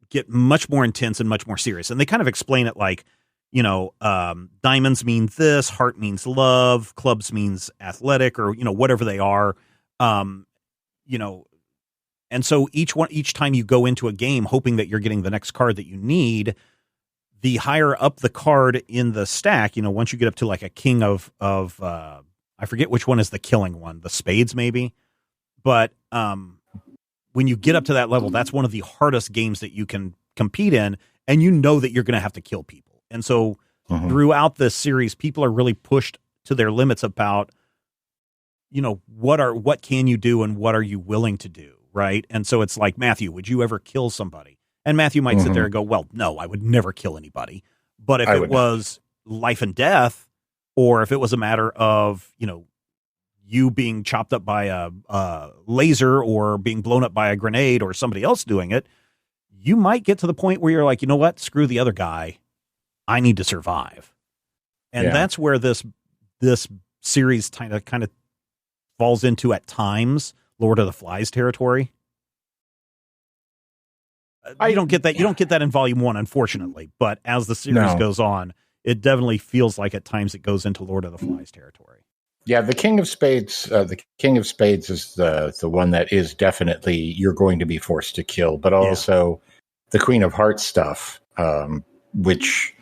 get much more intense and much more serious. And they kind of explain it like, diamonds mean this, heart means love, clubs means athletic, or, whatever they are. And so each time you go into a game hoping that you're getting the next card that you need, the higher up the card in the stack, once you get up to like a king of I forget which one is the killing one, the spades maybe. But when you get up to that level, that's one of the hardest games that you can compete in, and that you're going to have to kill people. And so throughout this series, people are really pushed to their limits about, what can you do and what are you willing to do? Right. And so it's like, Matthew, would you ever kill somebody? And Matthew might sit there and go, well, no, I would never kill anybody. But if it was life and death, or if it was a matter of, you being chopped up by a laser or being blown up by a grenade or somebody else doing it, you might get to the point where you're like, you know what? Screw the other guy. I need to survive. And that's where this series kind of falls into, at times, Lord of the Flies territory. You don't get that. You don't get that in volume 1, unfortunately. But as the series goes on, it definitely feels like at times it goes into Lord of the Flies territory. Yeah, the King of Spades. The King of Spades is the one that is definitely you're going to be forced to kill, but also the Queen of Hearts stuff, which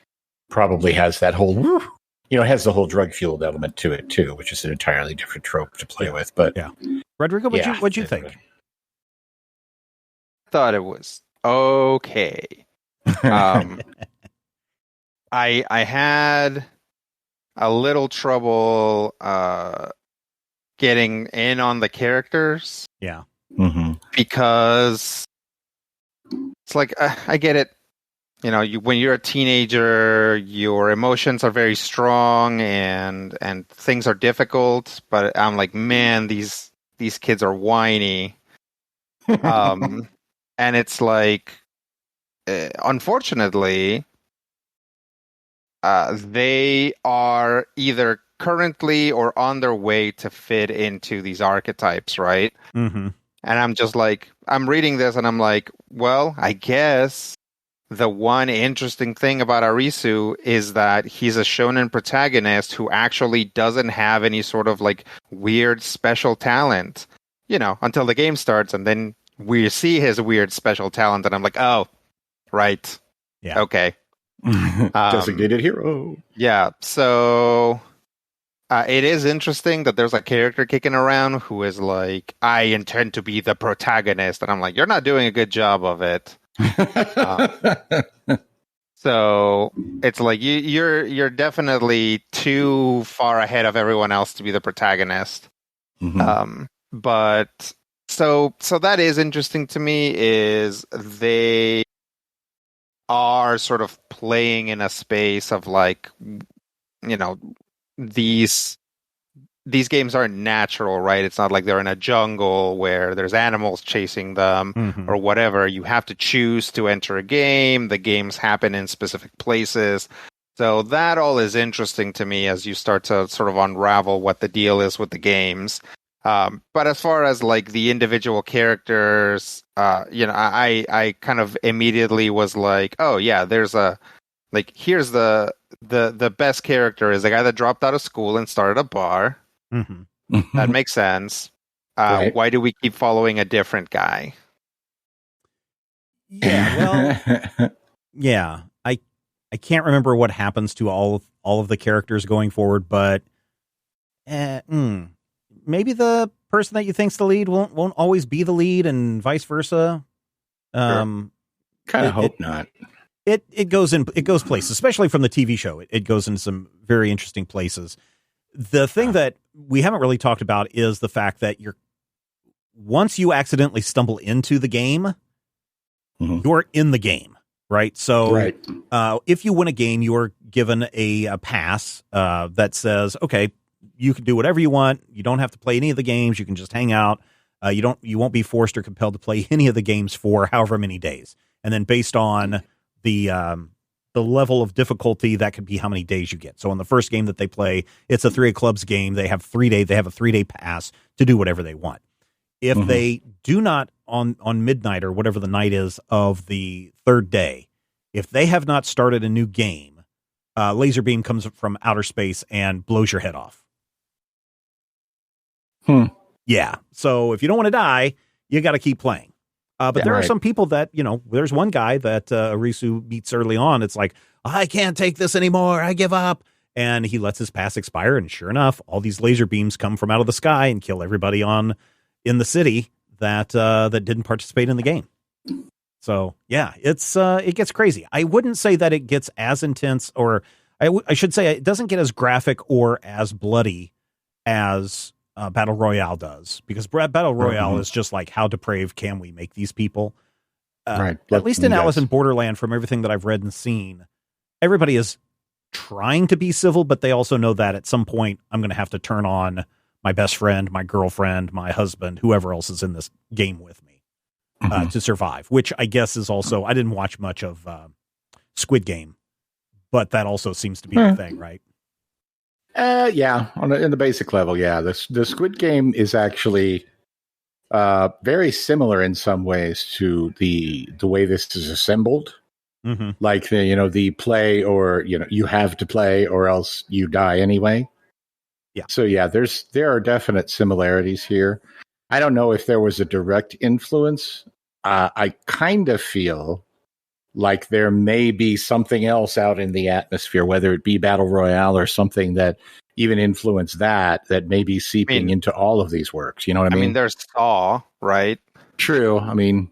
probably has that whole it has the whole drug-fueled element to it, too, which is an entirely different trope to play with. But yeah. Rodrigo, what'd you think? I thought it was okay. I had a little trouble getting in on the characters. Yeah. Mm-hmm. Because it's like, I get it. When you're a teenager, your emotions are very strong and things are difficult. But I'm like, man, these kids are whiny. And it's like, unfortunately, they are either currently or on their way to fit into these archetypes, right? Mm-hmm. And I'm just like, I'm reading this and I'm like, well, I guess the one interesting thing about Arisu is that he's a shonen protagonist who actually doesn't have any sort of like weird special talent, until the game starts. And then we see his weird special talent and I'm like, oh, right. Yeah. Okay. Designated hero. Yeah. So it is interesting that there's a character kicking around who is like, I intend to be the protagonist. And I'm like, you're not doing a good job of it. So it's like you're definitely too far ahead of everyone else to be the protagonist. Mm-hmm. But so that is interesting to me, is they are sort of playing in a space of like, these games aren't natural, right? It's not like they're in a jungle where there's animals chasing them or whatever. You have to choose to enter a game. The games happen in specific places. So that all is interesting to me as you start to sort of unravel what the deal is with the games. But as far as like the individual characters, I kind of immediately was like, oh yeah, here's the best character is the guy that dropped out of school and started a bar. Mm-hmm. That makes sense. Right. Why do we keep following a different guy? Yeah, well, yeah. I can't remember what happens to all of the characters going forward, but maybe the person that you think's the lead won't always be the lead, and vice versa. Kind of hope not. It goes places, especially from the TV show. It goes into some very interesting places. The thing that we haven't really talked about is the fact that once you accidentally stumble into the game, you're in the game, right? So if you win a game, you're given a pass that says, okay, you can do whatever you want. You don't have to play any of the games. You can just hang out. You won't be forced or compelled to play any of the games for however many days. And then based on the level of difficulty, that could be how many days you get. So on the first game that they play, it's a 3 of clubs game. They have 3 day. They have a 3-day pass to do whatever they want. If they do not on midnight or whatever the night is of the 3rd day, if they have not started a new game, laser beam comes from outer space and blows your head off. Yeah. So if you don't want to die, you got to keep playing. But there are some people that, there's one guy that Arisu meets early on. It's like, I can't take this anymore. I give up. And he lets his pass expire. And sure enough, all these laser beams come from out of the sky and kill everybody in the city that didn't participate in the game. So, yeah, it gets crazy. I wouldn't say that it gets as intense, or I should say it doesn't get as graphic or as bloody as Battle Royale does, because Battle Royale is just like, how depraved can we make these people? Right. At least in Alice in Borderland, from everything that I've read and seen, everybody is trying to be civil, but they also know that at some point I'm going to have to turn on my best friend, my girlfriend, my husband, whoever else is in this game with me to survive, which I guess is also, I didn't watch much of Squid Game, but that also seems to be the thing, right? Yeah, in the basic level, yeah. The Squid Game is actually very similar in some ways to the way this is assembled. Like the play, or you have to play or else you die anyway. Yeah. So yeah, there are definite similarities here. I don't know if there was a direct influence. I kind of feel like there may be something else out in the atmosphere, whether it be Battle Royale or something that even influence that may be seeping into all of these works. You know what I mean? I mean, there's Saw, right? True. I mean,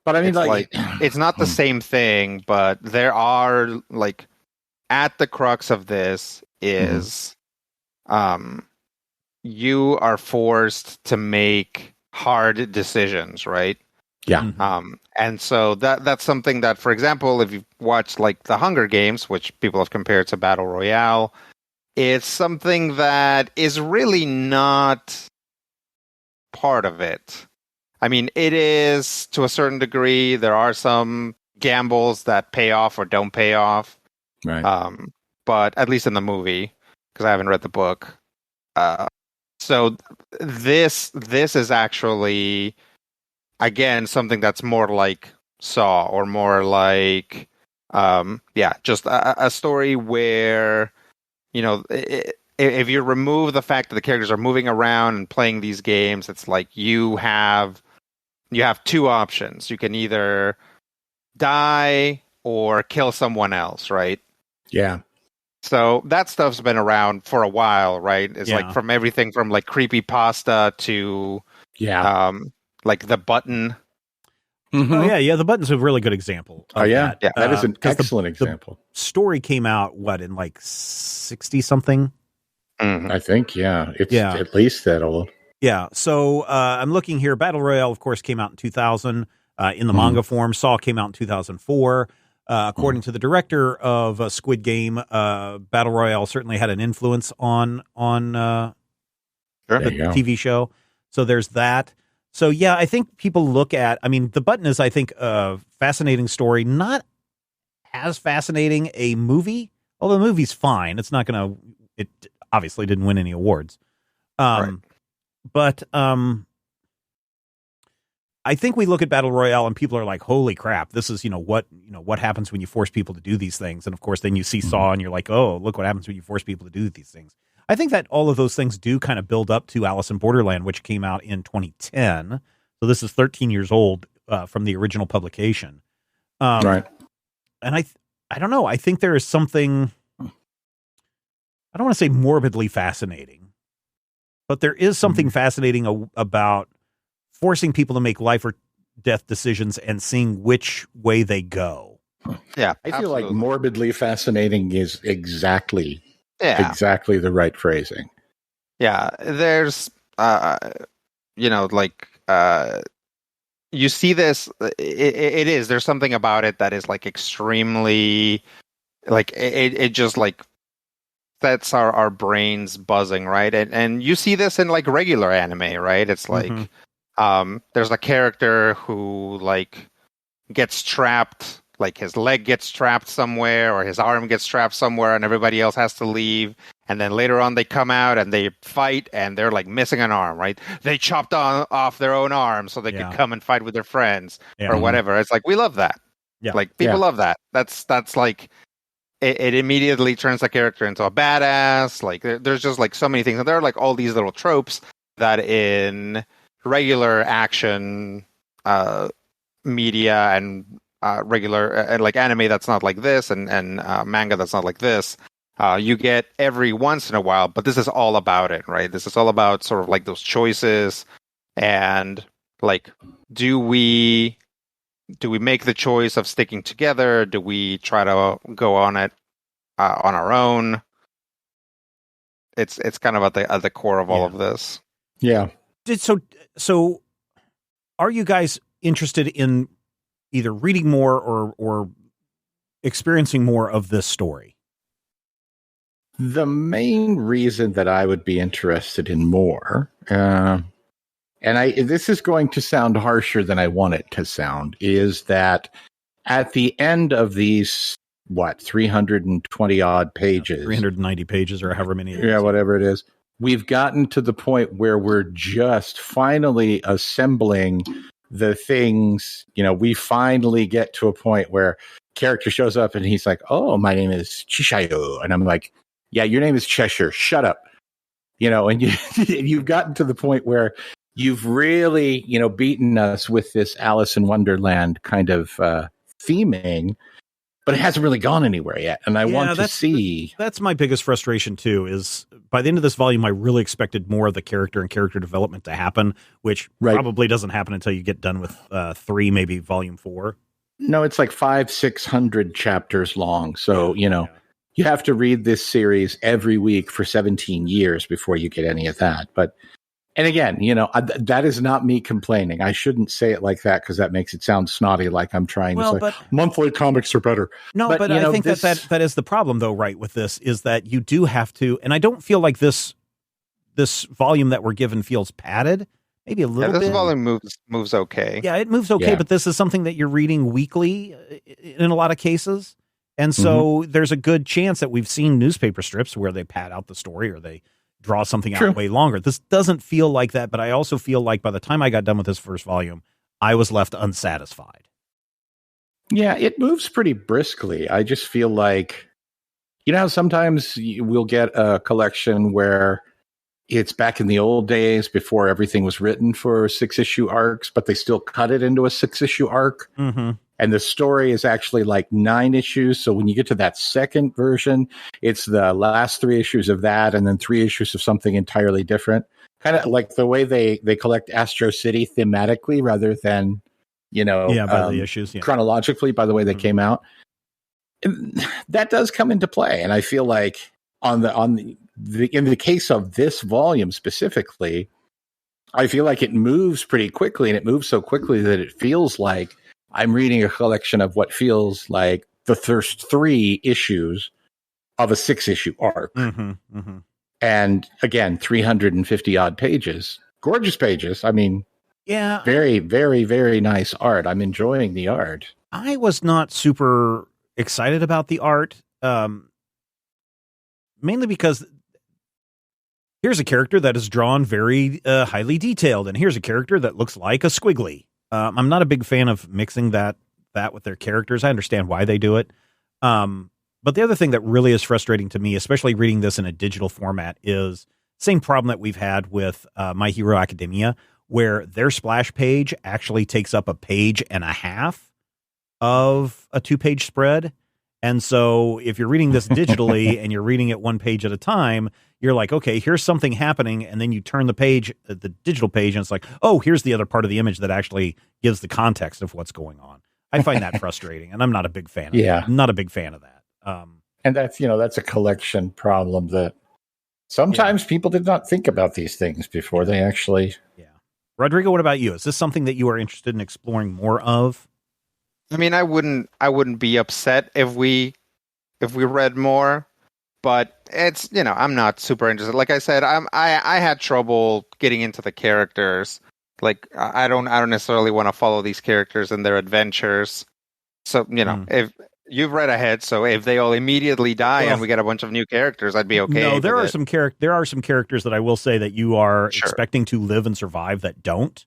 but I mean, It's it's not the same thing, but there are like at the crux of this is you are forced to make hard decisions, right? Yeah. And so that's something that, for example, if you've watched like the Hunger Games, which people have compared to Battle Royale, it's something that is really not part of it. I mean, it is to a certain degree. There are some gambles that pay off or don't pay off. Right. But at least in the movie, because I haven't read the book. So this is actually, again, something that's more like Saw or more like, just a story where, if you remove the fact that the characters are moving around and playing these games, it's like you have two options. You can either die or kill someone else, right? Yeah. So that stuff's been around for a while, right? It's like from everything from like creepypasta to like The Button. Mm-hmm. Oh yeah, The Button's a really good example. That is an excellent example. The story came out in like 60 something. I think it's at least that old. Yeah, so I'm looking here. Battle Royale, of course, came out in 2000 in the manga form. Saw came out in 2004. According to the director of Squid Game, Battle Royale certainly had an influence on the TV show. So there's that. So yeah, I think people look at. I mean, The Button is, I think, a fascinating story. Not as fascinating a movie, although the movie's fine. It's not going to. It obviously didn't win any awards. Right. But I think we look at Battle Royale and people are like, holy crap, this is, what happens when you force people to do these things. And of course, then you see Saw and you're like, oh, look what happens when you force people to do these things. I think that all of those things do kind of build up to Alice in Borderland, which came out in 2010. So this is 13 years old from the original publication. Right. And I don't know. I think there is something, I don't want to say morbidly fascinating, but there is something fascinating about forcing people to make life or death decisions and seeing which way they go. Yeah, I feel like morbidly fascinating is exactly the right phrasing. Yeah, there's, you see this. It is. There's something about it that is like extremely, like it just like sets our brains buzzing, right? And you see this in like regular anime, right? It's like. There's a character who like gets trapped, like his leg gets trapped somewhere or his arm gets trapped somewhere and everybody else has to leave. And then later on they come out and they fight and they're like missing an arm, right? They chopped off their own arm so they could come and fight with their friends or whatever. It's like, we love that. Yeah. Like people love that. That's like, it immediately turns the character into a badass. Like there's just like so many things. And there are like all these little tropes that in regular action media and regular like anime that's not like this and manga that's not like this, you get every once in a while, but this is all about it, right? This is all about sort of like those choices and like, do we make the choice of sticking together? Do we try to go on it on our own? It's kind of at the core of all of this. Yeah. So are you guys interested in either reading more or experiencing more of this story? The main reason that I would be interested in more, and this is going to sound harsher than I want it to sound, is that at the end of these, 320 odd pages, 390 pages or however many. Yeah, whatever it is. We've gotten to the point where we're just finally assembling the things. We get to a point where character shows up and he's like, oh, my name is Cheshire. And I'm like, yeah, your name is Cheshire. Shut up. And you've gotten to the point where you've really, beaten us with this Alice in Wonderland kind of theming, but it hasn't really gone anywhere yet. And I want to see. That's my biggest frustration too, is by the end of this volume, I really expected more of the character and character development to happen, which probably doesn't happen until you get done with 3, maybe volume 4. No, it's like 500-600 chapters long. So, you have to read this series every week for 17 years before you get any of that. But, and again, that is not me complaining. I shouldn't say it like that because that makes it sound snotty, like I'm trying to say monthly comics are better. No, but I think that is the problem, though, right, with this, is that you do have to, and I don't feel like this volume that we're given feels padded. Maybe a little bit. This volume moves okay. Yeah, it moves okay, but this is something that you're reading weekly in a lot of cases. And so there's a good chance that we've seen newspaper strips where they pad out the story or they draw something out way longer. This doesn't feel like that, but I also feel like by the time I got done with this first volume, I was left unsatisfied. Yeah, it moves pretty briskly. I just feel like, sometimes we'll get a collection where it's back in the old days before everything was written for 6-issue arcs, but they still cut it into a 6-issue arc. Mm-hmm. And the story is actually like 9 issues. So when you get to that second version, it's the last 3 issues of that and then 3 issues of something entirely different. Kind of like the way they collect Astro City thematically rather than, by the issues, chronologically by the way they came out. And that does come into play. And I feel like in the case of this volume specifically, I feel like it moves pretty quickly, and it moves so quickly that it feels like I'm reading a collection of what feels like the first 3 issues of a 6-issue arc. Mm-hmm, mm-hmm. And again, 350 odd pages, gorgeous pages. I mean, very, very, very nice art. I'm enjoying the art. I was not super excited about the art. Mainly because here's a character that is drawn very highly detailed, and here's a character that looks like a squiggly. I'm not a big fan of mixing that with their characters. I understand why they do it. But the other thing that really is frustrating to me, especially reading this in a digital format, is same problem that we've had with My Hero Academia, where their splash page actually takes up a page and a half of a 2-page spread. And so if you're reading this digitally and you're reading it 1 page at a time, you're like, okay, here's something happening. And then you turn the page, the digital page, and it's like, oh, here's the other part of the image that actually gives the context of what's going on. I find that frustrating, and I'm not a big fan of that. I'm not a big fan of that. And that's a collection problem that sometimes people did not think about these things before they actually. Yeah. Rodrigo, what about you? Is this something that you are interested in exploring more of? I mean, I wouldn't be upset if we read more, but it's, I'm not super interested. Like I said, I had trouble getting into the characters. Like I don't necessarily want to follow these characters and their adventures. So, if you've read ahead, so if they all immediately die and we get a bunch of new characters, I'd be okay. No, there are some characters that I will say that you are expecting to live and survive that don't.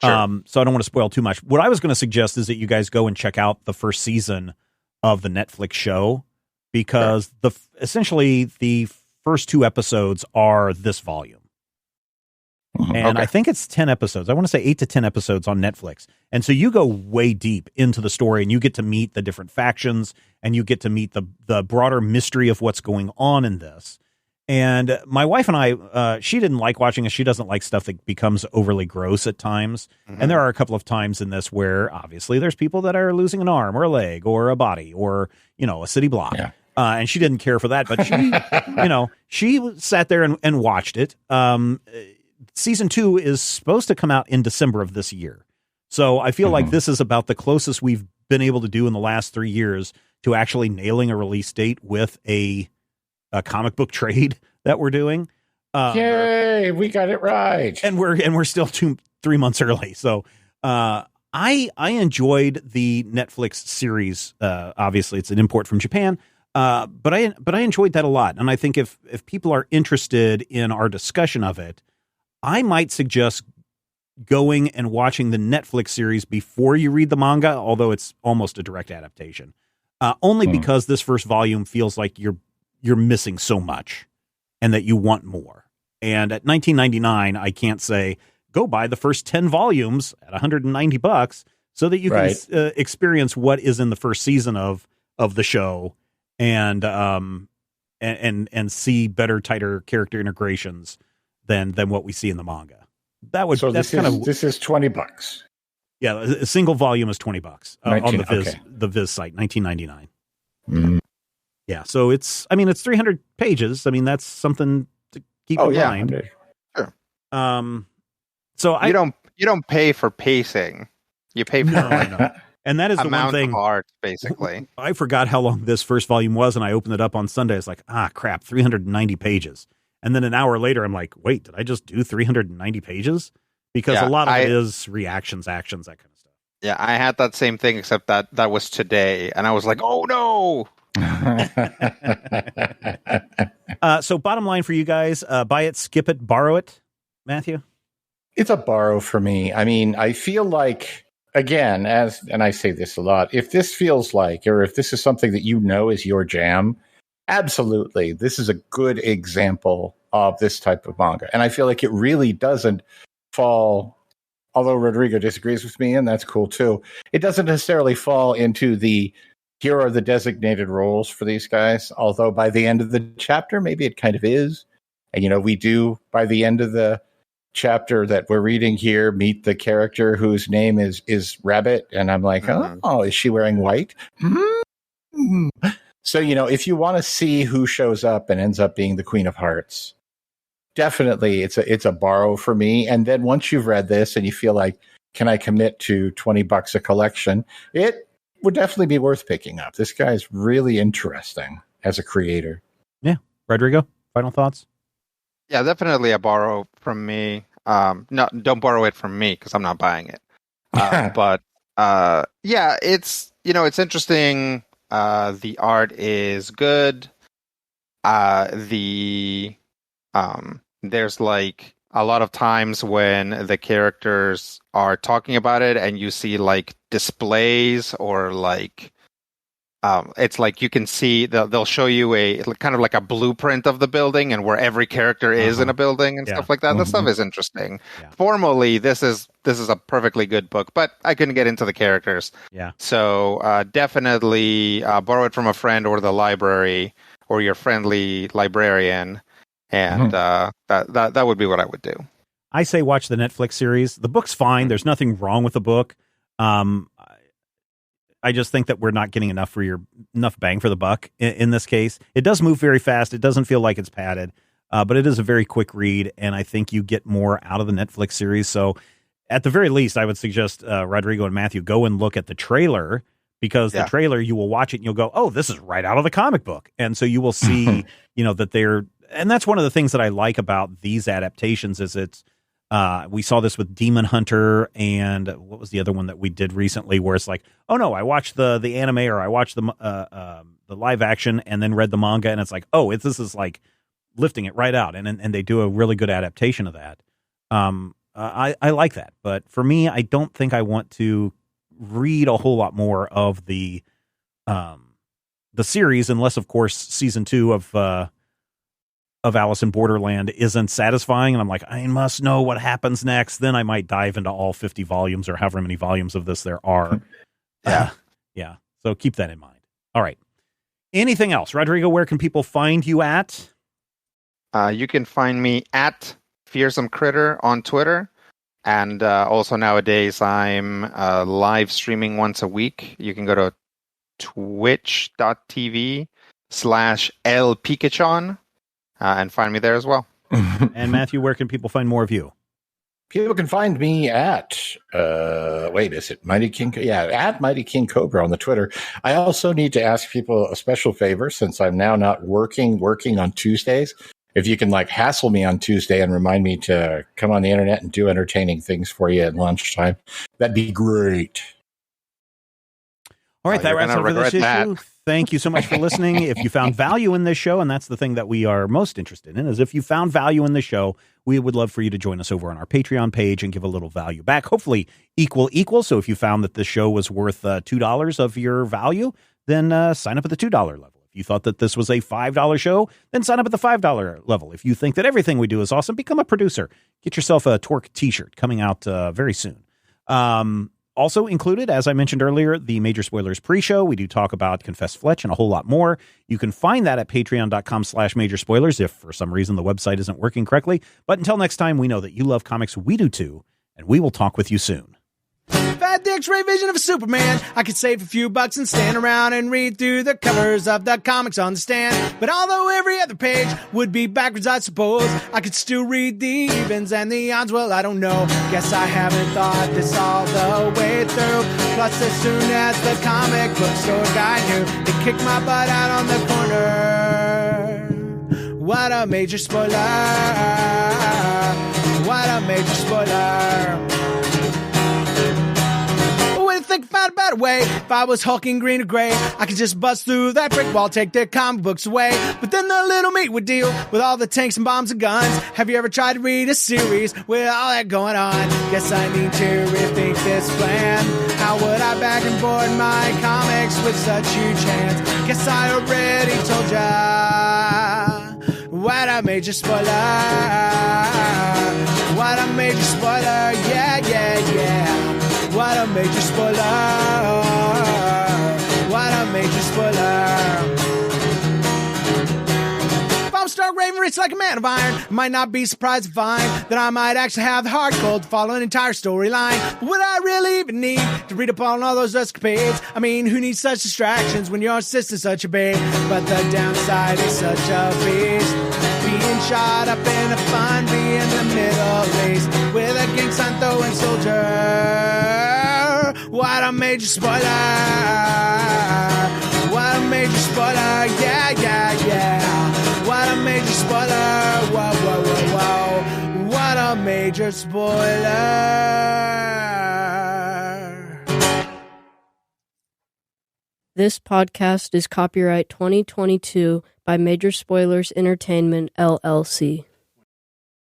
Sure. So I don't want to spoil too much. What I was going to suggest is that you guys go and check out the first season of the Netflix show, because essentially the first 2 episodes are this volume. And I think it's 10 episodes. I want to say 8 to 10 episodes on Netflix. And so you go way deep into the story, and you get to meet the different factions, and you get to meet the broader mystery of what's going on in this. And my wife and I, she didn't like watching it. She doesn't like stuff that becomes overly gross at times. Mm-hmm. And there are a couple of times in this where obviously there's people that are losing an arm or a leg or a body or, a city block. Yeah. And she didn't care for that, but she, she sat there and watched it. Season 2 is supposed to come out in December of this year. So I feel like this is about the closest we've been able to do in the last 3 years to actually nailing a release date with a comic book trade that we're doing. Yay, we got it right. And we're still 3 months early. So I enjoyed the Netflix series. Obviously it's an import from Japan. But I enjoyed that a lot. And I think if people are interested in our discussion of it, I might suggest going and watching the Netflix series before you read the manga, although it's almost a direct adaptation. Only because this first volume feels like you're missing so much and that you want more. And at $19.99, I can't say go buy the first 10 volumes at $190. so that you can experience what is in the first season of the show, and see better, tighter character integrations than what we see in the manga. This is $20. Yeah, a single volume is $20 on the Viz site, $19.99. Mm. Yeah, so it's 300 pages. I mean, that's something to keep in mind. Sure. So you don't pay for pacing. You pay for no. And that is the one thing. Of art, basically. I forgot how long this first volume was, and I opened it up on Sunday. It's like, crap, 390 pages. And then an hour later, I'm like, wait, did I just do 390 pages? Because a lot of it is reactions, actions, that kind of stuff. Yeah, I had that same thing, except that was today, and I was like, oh no. So bottom line for you guys, buy it, skip it, borrow it. Matthew? It's a borrow for me. I mean, I feel like, again, and I say this a lot, if this feels like, or if this is something that you know is your jam, absolutely, this is a good example of this type of manga. And I feel like it really doesn't fall, although Rodrigo disagrees with me, and that's cool too, it doesn't necessarily fall into the, here are the designated roles for these guys, although by the end of the chapter, maybe it kind of is. And, we do, by the end of the chapter that we're reading here, meet the character whose name is Rabbit, and I'm like, oh, is she wearing white? Mm-hmm. So, if you want to see who shows up and ends up being the Queen of Hearts, definitely it's a borrow for me. And then once you've read this and you feel like, can I commit to $20 a collection? It would definitely be worth picking up. This guy is really interesting as a creator. Yeah. Rodrigo, final thoughts? Yeah, definitely a borrow from me. No, don't borrow it from me because I'm not buying it. But it's it's interesting. The art is good. There's like a lot of times when the characters are talking about it, and you see like displays or like. It's like you can see they'll show you a kind of like a blueprint of the building and where every character is in a building and stuff like that. That stuff is interesting. Yeah. Formally, this is a perfectly good book, but I couldn't get into the characters. Yeah. So definitely borrow it from a friend or the library or your friendly librarian, and that would be what I would do. I say watch the Netflix series. The book's fine. There's nothing wrong with the book. I just think that we're not getting enough bang for the buck in this case. It does move very fast. It doesn't feel like it's padded, but it is a very quick read, and I think you get more out of the Netflix series. So at the very least, I would suggest Rodrigo and Matthew go and look at the trailer, because the trailer, you will watch it and you'll go, oh, this is right out of the comic book. And so you will see, that and that's one of the things that I like about these adaptations is we saw this with Demon Hunter, and what was the other one that we did recently where it's like, oh no, I watched the anime, or I watched the live action and then read the manga, and it's like, oh, this is like lifting it right out, and they do a really good adaptation of that. I like that, but for me, I don't think I want to read a whole lot more of the series, unless of course season 2 of Alice in Borderland isn't satisfying, and I'm like, I must know what happens next. Then I might dive into all 50 volumes or however many volumes of this there are. Yeah. So keep that in mind. All right. Anything else? Rodrigo, where can people find you at? You can find me at Fearsome Critter on Twitter. And also nowadays I'm live streaming once a week. You can go to twitch.tv/LPikachon. And find me there as well. And Matthew, where can people find more of you? People can find me at, is it Mighty King? Yeah, at Mighty King Cobra on the Twitter. I also need to ask people a special favor, since I'm now not working on Tuesdays. If you can hassle me on Tuesday and remind me to come on the internet and do entertaining things for you at lunchtime, that'd be great. All right, that wraps up for this issue. Thank you so much for listening. If you found value in this show, and that's the thing that we are most interested in, is if you found value in the show, we would love for you to join us over on our Patreon page and give a little value back. Hopefully equal. So if you found that this show was worth $2 of your value, then sign up at the $2 level. If you thought that this was a $5 show, then sign up at the $5 level. If you think that everything we do is awesome, become a producer. Get yourself a Torque t-shirt coming out very soon. Also included, as I mentioned earlier, the Major Spoilers pre-show. We do talk about Confess Fletch and a whole lot more. You can find that at patreon.com/Major Spoilers if for some reason the website isn't working correctly. But until next time, we know that you love comics. We do too. And we will talk with you soon. If I had the X-ray vision of a Superman, I could save a few bucks and stand around and read through the covers of the comics on the stand. But although every other page would be backwards, I suppose, I could still read the evens and the odds. Well, I don't know. Guess I haven't thought this all the way through. Plus, as soon as the comic book store guy knew, they kicked my butt out on the corner. What a major spoiler. What a major spoiler. Think about a better way. If I was hulking green or gray, I could just bust through that brick wall, take their comic books away. But then the little meat would deal with all the tanks and bombs and guns. Have you ever tried to read a series with all that going on? Guess I need to rethink this plan. How would I back and board my comics with such huge hands? Guess I already told ya. What a major spoiler. What a major spoiler. Yeah, yeah, yeah. What a major spoiler. What a major spoiler. If I'm Stark Raven, it's like a man of iron. I might not be surprised to find that I might actually have the heart cold to follow an entire storyline. But would I really even need to read up on all those escapades? I mean, who needs such distractions when your sister's such a babe? But the downside is such a beast. Being shot up in a fun bee in the Middle East with a gang sign throwing soldier. What a major spoiler. What a major spoiler. Yeah, yeah, yeah. What a major spoiler. Whoa, whoa, whoa, whoa. What a major spoiler. This podcast is copyright 2022 by Major Spoilers Entertainment, LLC.